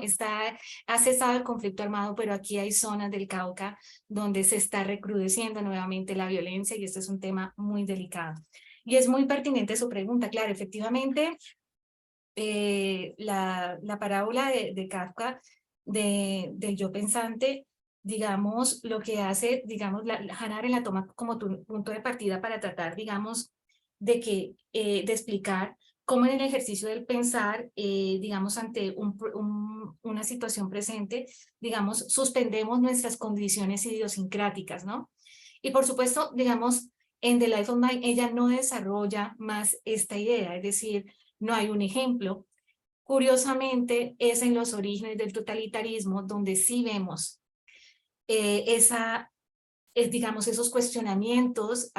ha cesado el conflicto armado, pero aquí hay zonas del Cauca donde se está recrudeciendo nuevamente la violencia y este es un tema muy delicado. Y es muy pertinente su pregunta, claro, efectivamente, la parábola de Kafka, del yo pensante, digamos, lo que hace, digamos, Hannah Arendt la toma como punto de partida para tratar, digamos, de explicar cómo en el ejercicio del pensar, digamos, ante una situación presente, digamos, suspendemos nuestras condiciones idiosincráticas, ¿no? Y por supuesto, digamos, en The Life of Mind, ella no desarrolla más esta idea, es decir, no hay un ejemplo. Curiosamente, es en los orígenes del totalitarismo donde sí vemos digamos, esos cuestionamientos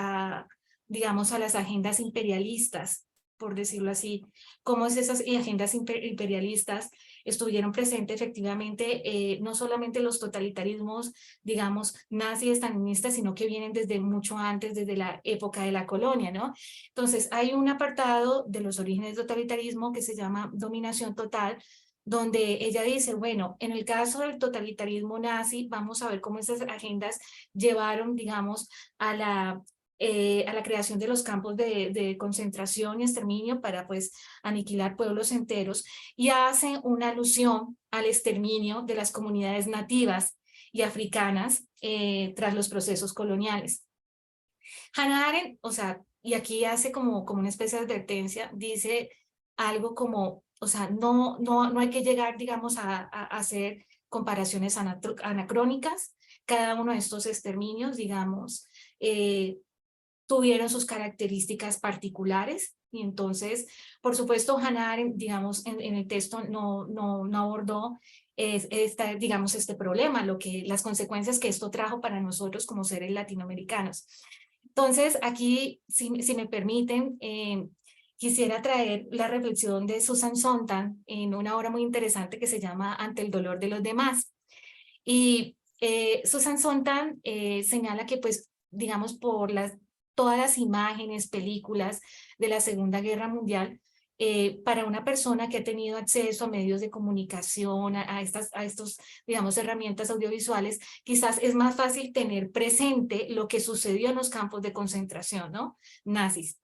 digamos, a las agendas imperialistas, por decirlo así, cómo esas agendas imperialistas estuvieron presentes efectivamente, no solamente los totalitarismos, digamos, nazis, estalinistas, sino que vienen desde mucho antes, desde la época de la colonia, ¿no? Entonces, hay un apartado de los orígenes del totalitarismo que se llama Dominación Total, donde ella dice, bueno, en el caso del totalitarismo nazi, vamos a ver cómo esas agendas llevaron, digamos, a la creación de los campos de concentración y exterminio para, pues, aniquilar pueblos enteros, y hace una alusión al exterminio de las comunidades nativas y africanas tras los procesos coloniales. Hannah Arendt, o sea, y aquí hace como una especie de advertencia, dice algo como, o sea, no hay que llegar, digamos, a hacer comparaciones anacrónicas. Cada uno de estos exterminios, digamos, tuvieron sus características particulares, y entonces, por supuesto, Hannah Arendt, digamos, en el texto no abordó digamos, este problema, las consecuencias que esto trajo para nosotros como seres latinoamericanos. Entonces, aquí, si me permiten, quisiera traer la reflexión de Susan Sontag en una obra muy interesante que se llama Ante el dolor de los demás. Y Susan Sontag señala que, pues, digamos, por todas las imágenes, películas de la Segunda Guerra Mundial, para una persona que ha tenido acceso a medios de comunicación, a estos, digamos, herramientas audiovisuales, quizás es más fácil tener presente lo que sucedió en los campos de concentración, ¿no? Nazis.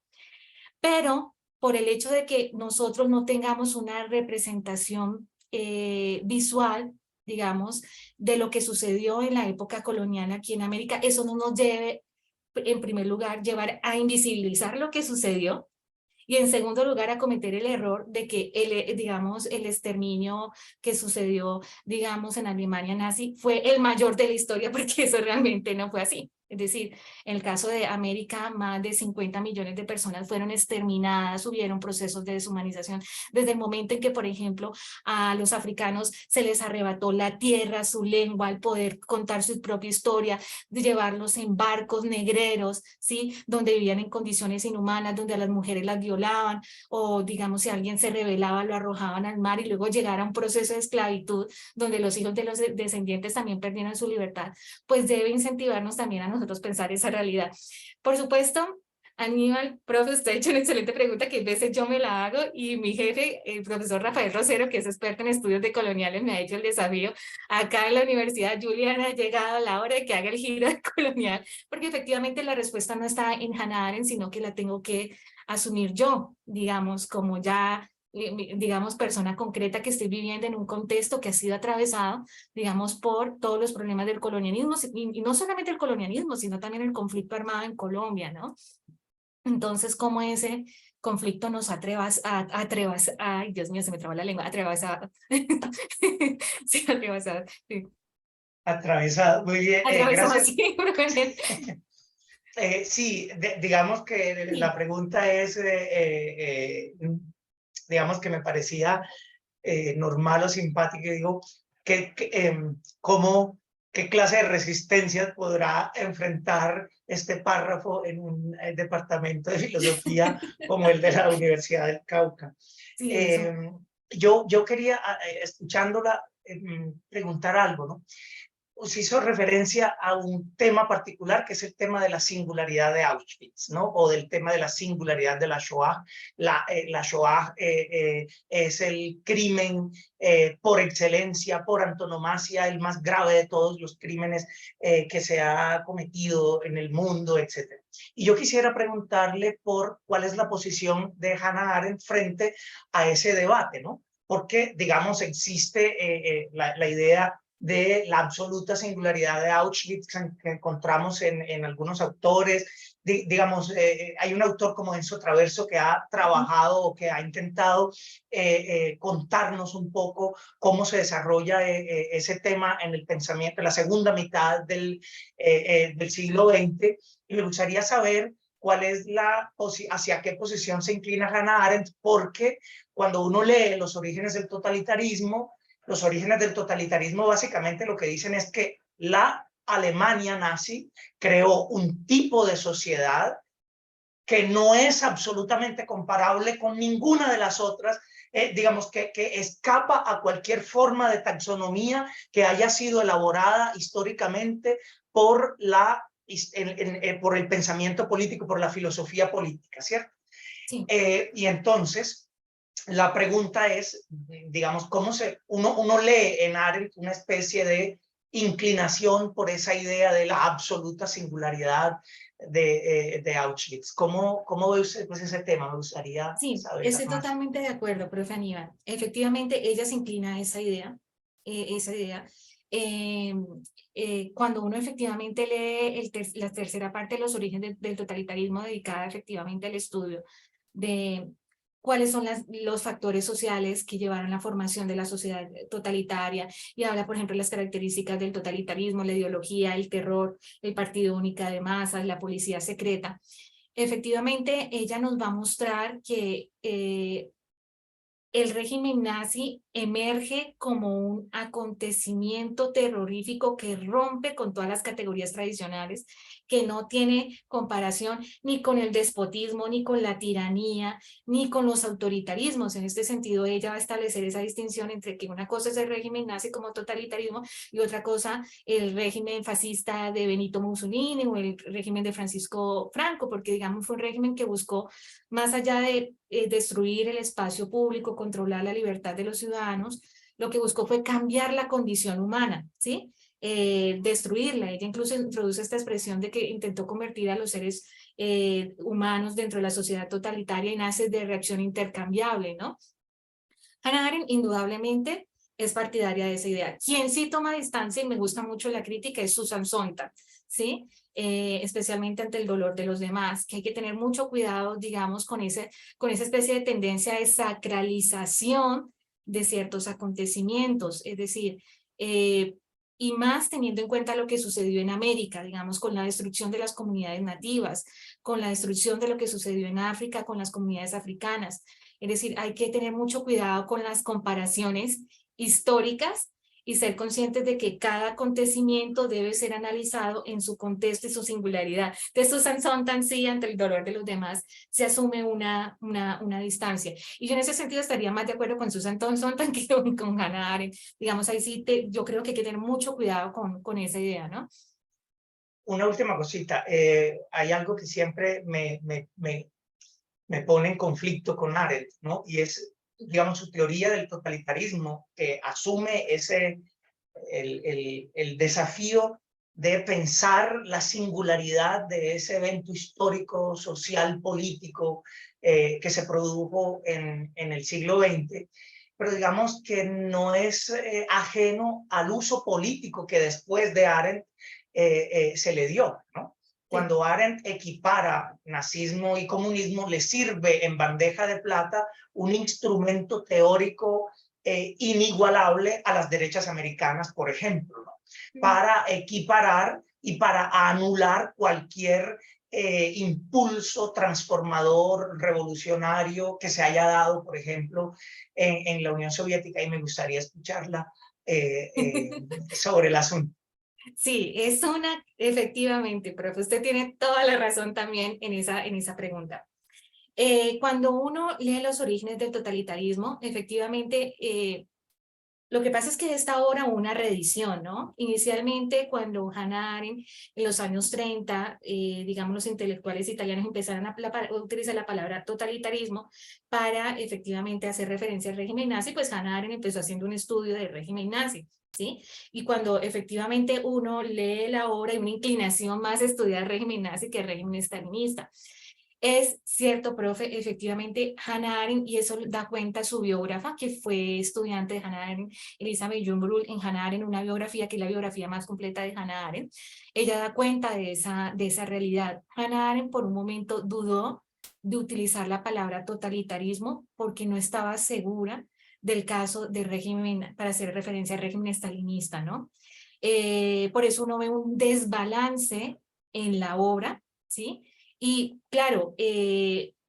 Pero por el hecho de que nosotros no tengamos una representación visual, digamos, de lo que sucedió en la época colonial aquí en América, eso no nos debe, en primer lugar, llevar a invisibilizar lo que sucedió, y en segundo lugar a cometer el error de que digamos, el exterminio que sucedió, digamos, en Alemania nazi fue el mayor de la historia, porque eso realmente no fue así. Es decir, en el caso de América, más de 50 millones de personas fueron exterminadas, hubieron procesos de deshumanización, desde el momento en que, por ejemplo, a los africanos se les arrebató la tierra, su lengua, el poder contar su propia historia, de llevarlos en barcos negreros, ¿sí? Donde vivían en condiciones inhumanas, donde a las mujeres las violaban, o digamos, si alguien se rebelaba, lo arrojaban al mar, y luego llegara a un proceso de esclavitud, donde los hijos de los descendientes también perdieron su libertad, pues debe incentivarnos también a nosotros pensar esa realidad. Por supuesto, Aníbal, profe, usted ha hecho una excelente pregunta que a veces yo me la hago y mi jefe, el profesor Rafael Rosero, que es experto en estudios de coloniales, me ha hecho el desafío. Acá en la Universidad Juliana ha llegado la hora de que haga el giro de colonial, porque efectivamente la respuesta no está en Hannah Arendt, sino que la tengo que asumir yo, digamos, como ya, digamos, persona concreta que estoy viviendo en un contexto que ha sido atravesado, digamos, por todos los problemas del colonialismo, y no solamente el colonialismo, sino también el conflicto armado en Colombia, ¿no? Entonces, cómo ese conflicto nos ay, Dios mío, se me trabó la lengua, atravesado, sí, atravesado, sí. Atravesado, muy bien, Atravesado, gracias. sí, profe. Sí, digamos que Sí. la pregunta es, digamos que me parecía normal o simpática, y digo, ¿qué clase de resistencias podrá enfrentar este párrafo en un departamento de filosofía como el de la Universidad del Cauca? Sí, eso. Yo quería, escuchándola, preguntar algo, ¿no? Os hizo referencia a un tema particular, que es el tema de la singularidad de Auschwitz, ¿no? O del tema de la singularidad de la Shoah. La Shoah es el crimen por excelencia, por antonomasia, el más grave de todos los crímenes que se ha cometido en el mundo, etc. Y yo quisiera preguntarle por cuál es la posición de Hannah Arendt frente a ese debate, ¿no? Porque, digamos, existe la idea de la absoluta singularidad de Auschwitz que encontramos en algunos autores. Digamos, hay un autor como Enzo Traverso que ha trabajado o que ha intentado contarnos un poco cómo se desarrolla ese tema en el pensamiento, en la segunda mitad del siglo XX. Y me gustaría saber cuál es hacia qué posición se inclina Hannah Arendt, porque cuando uno lee Los orígenes del totalitarismo, los orígenes del totalitarismo básicamente lo que dicen es que la Alemania nazi creó un tipo de sociedad que no es absolutamente comparable con ninguna de las otras, digamos que escapa a cualquier forma de taxonomía que haya sido elaborada históricamente por por el pensamiento político, por la filosofía política, ¿cierto? Sí. Y entonces, la pregunta es, digamos, cómo uno lee en Arendt una especie de inclinación por esa idea de la absoluta singularidad de Auschwitz. ¿Cómo ve usted pues, ese tema? Me gustaría Sí, saber estoy más. totalmente de acuerdo, profe Aníbal. Efectivamente, ella se inclina a esa idea, cuando uno efectivamente lee la tercera parte de los orígenes del totalitarismo dedicada efectivamente al estudio de cuáles son los factores sociales que llevaron a la formación de la sociedad totalitaria, y habla, por ejemplo, de las características del totalitarismo, la ideología, el terror, el partido único de masas, la policía secreta. Efectivamente, ella nos va a mostrar que el régimen nazi emerge como un acontecimiento terrorífico que rompe con todas las categorías tradicionales, que no tiene comparación ni con el despotismo, ni con la tiranía, ni con los autoritarismos. En este sentido, ella va a establecer esa distinción entre que una cosa es el régimen nazi como totalitarismo y otra cosa el régimen fascista de Benito Mussolini o el régimen de Francisco Franco, porque digamos fue un régimen que buscó, más allá de destruir el espacio público, controlar la libertad de los ciudadanos, lo que buscó fue cambiar la condición humana, ¿sí? Destruirla. Ella incluso introduce esta expresión de que intentó convertir a los seres humanos dentro de la sociedad totalitaria y nace de reacción intercambiable, ¿no? Hannah Arendt indudablemente es partidaria de esa idea. Quien sí toma distancia, y me gusta mucho la crítica, es Susan Sontag, ¿sí? Especialmente ante el dolor de los demás, que hay que tener mucho cuidado, digamos, con esa especie de tendencia de sacralización de ciertos acontecimientos, es decir, y más teniendo en cuenta lo que sucedió en América, digamos, con la destrucción de las comunidades nativas, con la destrucción de lo que sucedió en África con las comunidades africanas. Es decir, hay que tener mucho cuidado con las comparaciones históricas y ser conscientes de que cada acontecimiento debe ser analizado en su contexto y su singularidad. De Susan Sontag, sí, ante el dolor de los demás, se asume una distancia. Y yo en ese sentido estaría más de acuerdo con Susan Sontag que con Hannah Arendt. Digamos, ahí sí, yo creo que hay que tener mucho cuidado con esa idea, ¿no? una última cosita. Hay algo que siempre me pone en conflicto con Arendt, ¿no? Y es, digamos, su teoría del totalitarismo, que asume el desafío de pensar la singularidad de ese evento histórico, social, político que se produjo en el siglo XX, pero digamos que no es ajeno al uso político que después de Arendt se le dio, ¿no? Cuando Arendt equipara nazismo y comunismo, le sirve en bandeja de plata un instrumento teórico inigualable a las derechas americanas, por ejemplo, ¿no? Para equiparar y para anular cualquier impulso transformador, revolucionario que se haya dado, por ejemplo, en la Unión Soviética, y me gustaría escucharla sobre el asunto. Sí, es efectivamente, profe, usted tiene toda la razón también en esa pregunta. Cuando uno lee los orígenes del totalitarismo, efectivamente, lo que pasa es que esta obra hubo una reedición, ¿no? Inicialmente, cuando Hannah Arendt, en los años 30, digamos, los intelectuales italianos empezaron a utilizar la palabra totalitarismo para efectivamente hacer referencia al régimen nazi, pues Hannah Arendt empezó haciendo un estudio del régimen nazi, ¿sí? Y cuando efectivamente uno lee la obra, hay una inclinación más a estudiar el régimen nazi que el régimen stalinista. Es cierto, profe, efectivamente, Hannah Arendt, y eso da cuenta su biógrafa, que fue estudiante de Hannah Arendt, Elizabeth Jumbrull, en Hannah Arendt, una biografía que es la biografía más completa de Hannah Arendt. Ella da cuenta de esa realidad. Hannah Arendt por un momento dudó de utilizar la palabra totalitarismo porque no estaba segura del caso del régimen, para hacer referencia al régimen stalinista, ¿no? Por eso uno ve un desbalance en la obra, ¿sí? Y claro,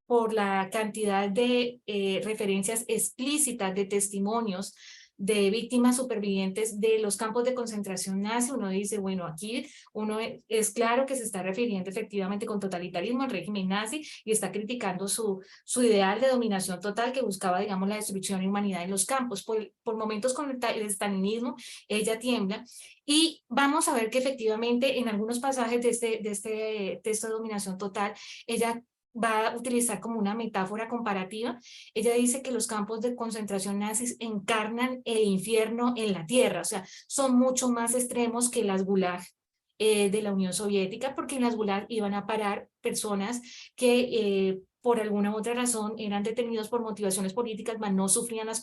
por la cantidad de referencias explícitas de testimonios de víctimas supervivientes de los campos de concentración nazi, uno dice, bueno, aquí uno es claro que se está refiriendo efectivamente con totalitarismo al régimen nazi y está criticando su ideal de dominación total que buscaba, digamos, la destrucción de humanidad en los campos. Por momentos con el stalinismo, ella tiembla. Y vamos a ver que efectivamente en algunos pasajes de este texto de dominación total, ella va a utilizar como una metáfora comparativa. Ella dice que los campos de concentración nazis encarnan el infierno en la tierra, o sea, son mucho más extremos que las gulag de la Unión Soviética, porque en las gulag iban a parar personas que por alguna otra razón eran detenidos por motivaciones políticas, mas no sufrían las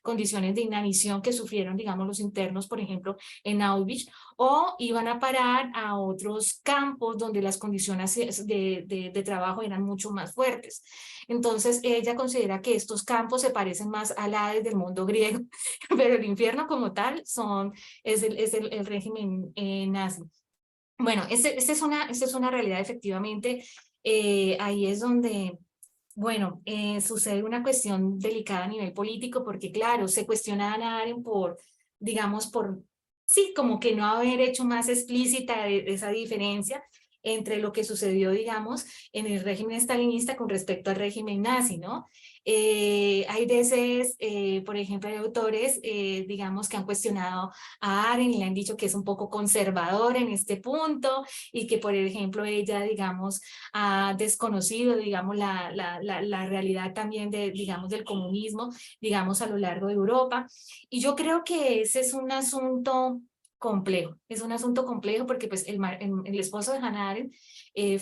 condiciones de inanición que sufrieron, digamos, los internos, por ejemplo, en Auschwitz, o iban a parar a otros campos donde las condiciones de trabajo eran mucho más fuertes. Entonces, ella considera que estos campos se parecen más al Hades del mundo griego, pero el infierno como tal es el régimen nazi. Bueno, esta es una realidad efectivamente. Ahí es donde, bueno, sucede una cuestión delicada a nivel político, porque claro, se cuestiona a Hannah Arendt digamos, sí, como que no haber hecho más explícita esa diferencia entre lo que sucedió, digamos, en el régimen stalinista con respecto al régimen nazi, ¿no? Hay veces, por ejemplo, hay autores, digamos, que han cuestionado a Arendt y le han dicho que es un poco conservadora en este punto y que, por ejemplo, ella, digamos, ha desconocido, digamos, la realidad también digamos, del comunismo, digamos, a lo largo de Europa. Y yo creo que ese es un asunto complejo, es un asunto complejo porque pues el esposo de Hannah Arendt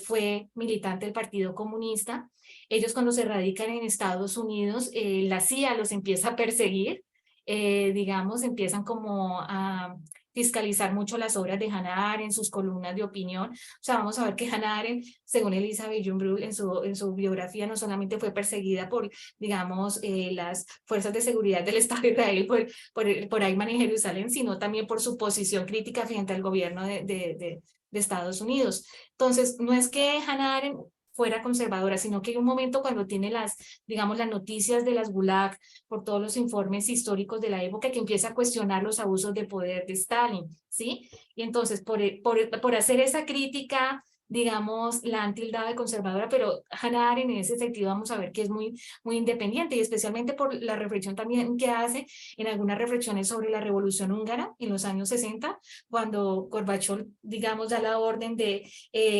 fue militante del Partido Comunista. Ellos cuando se radican en Estados Unidos, la CIA los empieza a perseguir, digamos, empiezan como a fiscalizar mucho las obras de Hannah Arendt, sus columnas de opinión. O sea, vamos a ver que Hannah Arendt, según Elizabeth Jumbrull en su biografía, no solamente fue perseguida por, digamos, las fuerzas de seguridad del Estado de Israel por Ayman en Jerusalén, sino también por su posición crítica frente al gobierno de Estados Unidos. Entonces, no es que Hannah Arendt fuera conservadora, sino que hay un momento cuando tiene digamos, las noticias de las Gulag por todos los informes históricos de la época que empieza a cuestionar los abusos de poder de Stalin, ¿sí? Y entonces, por hacer esa crítica digamos, la han tildado de conservadora, pero Hannah Arendt en ese sentido vamos a ver que es muy independiente, y especialmente por la reflexión también que hace en algunas reflexiones sobre la Revolución Húngara en los años 60, cuando Gorbachov, digamos, da la orden de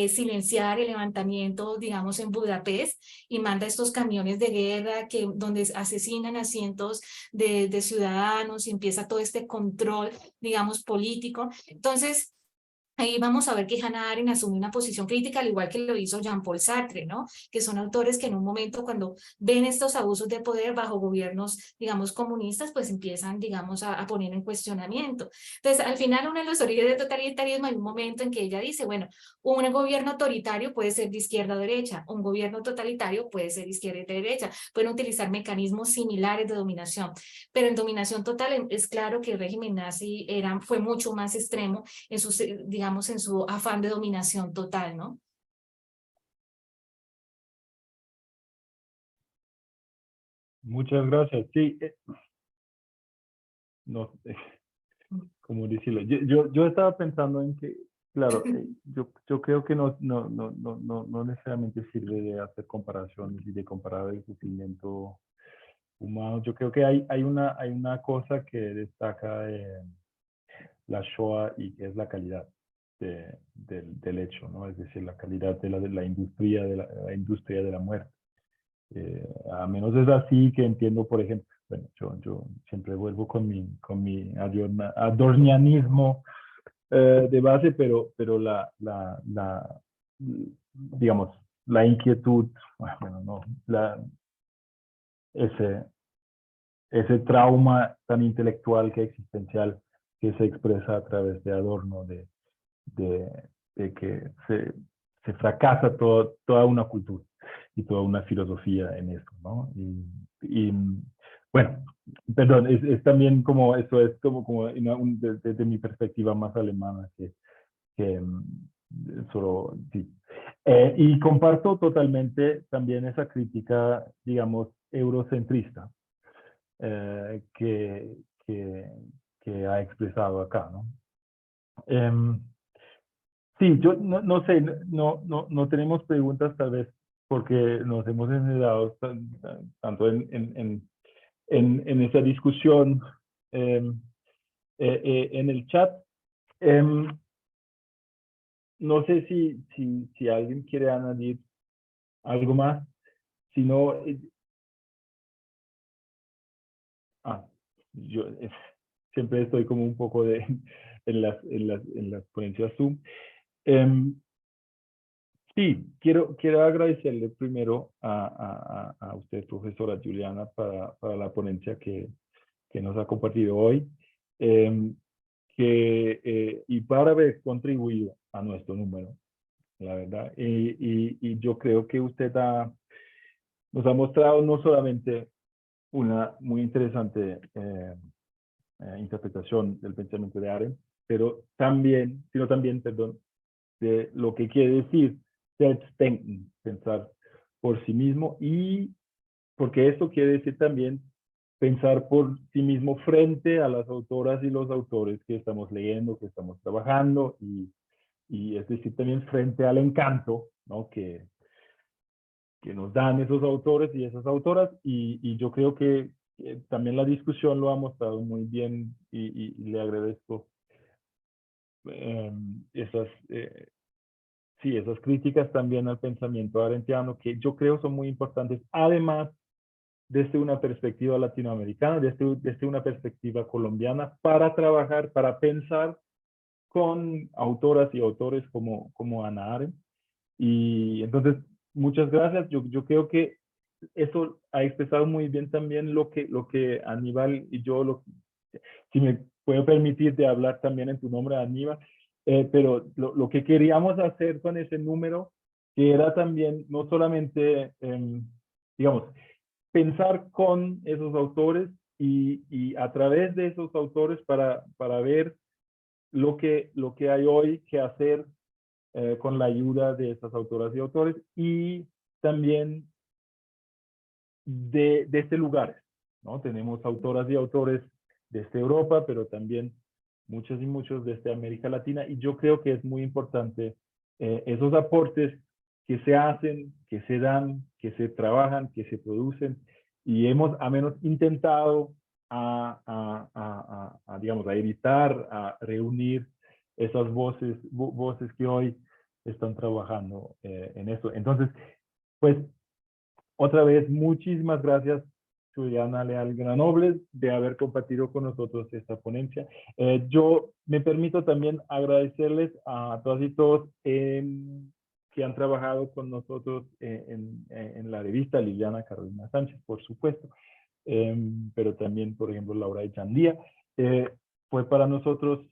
silenciar el levantamiento, digamos, en Budapest, y manda estos camiones de guerra donde asesinan a cientos de ciudadanos, y empieza todo este control, digamos, político. Entonces, ahí vamos a ver que Hannah Arendt asume una posición crítica, al igual que lo hizo Jean-Paul Sartre, ¿no? Que son autores que en un momento, cuando ven estos abusos de poder bajo gobiernos, digamos, comunistas, pues empiezan, digamos, a poner en cuestionamiento. Entonces, al final, uno de los orígenes del totalitarismo, hay un momento en que ella dice, bueno, un gobierno autoritario puede ser de izquierda o derecha, un gobierno totalitario puede ser de izquierda y de derecha, pueden utilizar mecanismos similares de dominación, pero en dominación total es claro que el régimen nazi fue mucho más extremo en sus, digamos, en su afán de dominación total, ¿no? Muchas gracias. Sí, no, ¿cómo decirlo? Yo estaba pensando en que, claro, yo creo que no necesariamente sirve de hacer comparaciones y de comparar el sufrimiento humano. Yo creo que hay una cosa que destaca la Shoah, y que es la calidad del hecho, ¿no? Es decir, la calidad de la industria, la industria de la muerte. A menos es así que entiendo, por ejemplo, bueno, yo siempre vuelvo con mi adornianismo de base, pero digamos, la inquietud, bueno, no, ese, ese trauma tan intelectual que existencial que se expresa a través de Adorno, de, de que se fracasa toda una cultura y toda una filosofía en eso, ¿no? Y bueno, perdón, es también como, eso es como desde mi perspectiva más alemana que solo, sí. Y comparto totalmente también esa crítica, digamos, eurocentrista que, que, que ha expresado acá, ¿no? Sí, yo no sé, no tenemos preguntas tal vez porque nos hemos enredado tanto en esa discusión en el chat. No sé si alguien quiere añadir algo más. Si no, yo siempre estoy como un poco en las ponencias Zoom. Sí, quiero agradecerle primero a usted, profesora Juliana, para la ponencia que nos ha compartido hoy, y para haber contribuido a nuestro número, la verdad. Y yo creo que usted nos ha mostrado no solamente una muy interesante interpretación del pensamiento de Arendt, sino también, perdón, de lo que quiere decir Selbstdenken, pensar por sí mismo, y porque esto quiere decir también pensar por sí mismo frente a las autoras y los autores que estamos leyendo, que estamos trabajando, y es decir, también frente al encanto, ¿no? que nos dan esos autores y esas autoras, y yo creo que también la discusión lo ha mostrado muy bien, y le agradezco esas esas críticas también al pensamiento arendtiano, que yo creo son muy importantes, además desde una perspectiva latinoamericana, desde una perspectiva colombiana, para trabajar, para pensar con autoras y autores como Hannah Arendt. Y entonces, muchas gracias. Yo creo que eso ha expresado muy bien también lo que Aníbal y yo, si me puedo permitir de hablar también en tu nombre, Aníbal, pero lo que queríamos hacer con ese número, que era también no solamente, digamos, pensar con esos autores y a través de esos autores para ver lo que hay hoy que hacer con la ayuda de estas autoras y autores, y también de este lugar, ¿no? Tenemos autoras y autores desde Europa, pero también muchos y muchos desde América Latina, y yo creo que es muy importante esos aportes que se hacen, que se dan, que se trabajan, que se producen, y hemos a menos intentado digamos, a editar, a reunir esas voces que hoy están trabajando en esto. Entonces, pues, otra vez, muchísimas gracias, Juliana Leal Granobles, de haber compartido con nosotros esta ponencia. Yo me permito también agradecerles a todas y todos que han trabajado con nosotros en la revista, Liliana Carolina Sánchez, por supuesto, pero también, por ejemplo, Laura Echandía. Fue para nosotros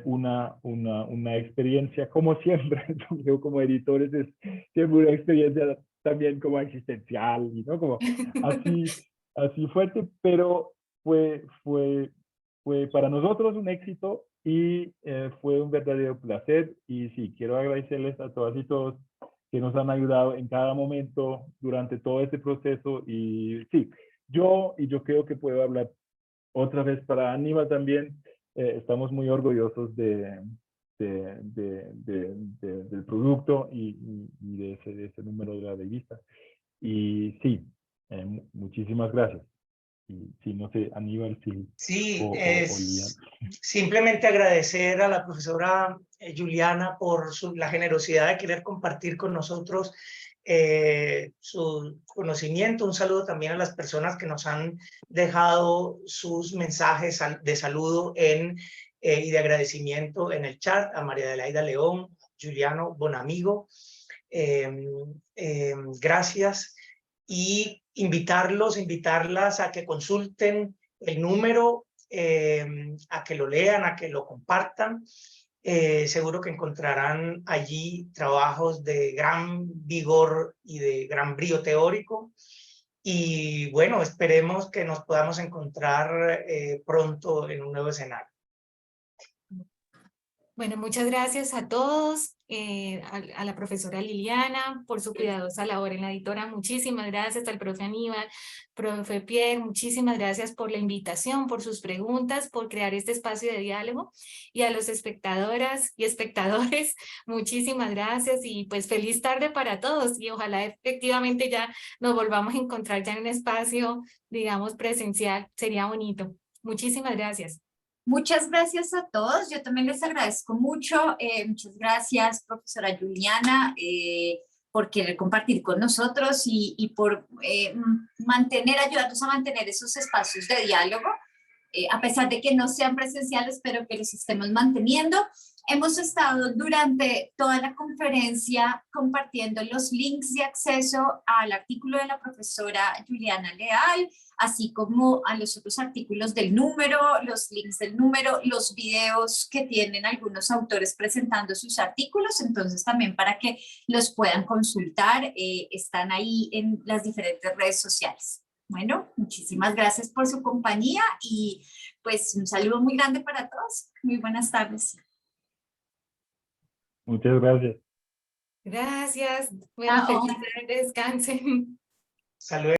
una experiencia, como siempre, yo como editores, es siempre una experiencia también como existencial, ¿no? Como así fuerte, pero fue para nosotros un éxito y fue un verdadero placer. Y sí, quiero agradecerles a todas y todos que nos han ayudado en cada momento durante todo este proceso. Y sí, yo creo que puedo hablar otra vez para Aníbal también. Estamos muy orgullosos del producto y de ese número de la revista. Y sí, muchísimas gracias. Y sí, no sé, Aníbal, sí. Sí, Liliana. simplemente agradecer a la profesora Juliana por la generosidad de querer compartir con nosotros su conocimiento. Un saludo también a las personas que nos han dejado sus mensajes de saludo y de agradecimiento en el chat, a María Adelaida León, Juliano Bonamigo. Gracias. Y invitarlas a que consulten el número, a que lo lean, a que lo compartan. Seguro que encontrarán allí trabajos de gran vigor y de gran brío teórico. Y bueno, esperemos que nos podamos encontrar pronto en un nuevo escenario. Bueno, muchas gracias a todos, a la profesora Liliana por su cuidadosa labor en la editora. Muchísimas gracias al profe Aníbal, profe Pierre, muchísimas gracias por la invitación, por sus preguntas, por crear este espacio de diálogo. Y a los espectadoras y espectadores, muchísimas gracias y pues feliz tarde para todos. Y ojalá efectivamente ya nos volvamos a encontrar ya en un espacio, digamos, presencial. Sería bonito. Muchísimas gracias. Muchas gracias a todos. Yo también les agradezco mucho. Muchas gracias, profesora Juliana, por querer compartir con nosotros y por ayudarnos a mantener esos espacios de diálogo. A pesar de que no sean presenciales, espero que los estemos manteniendo. Hemos estado durante toda la conferencia compartiendo los links de acceso al artículo de la profesora Juliana Leal, así como a los otros artículos del número, los links del número, los videos que tienen algunos autores presentando sus artículos. Entonces también para que los puedan consultar, están ahí en las diferentes redes sociales. Bueno, muchísimas gracias por su compañía y pues un saludo muy grande para todos. Muy buenas tardes. Muchas gracias. Gracias. Bueno, feliz tarde, descansen. Saludos.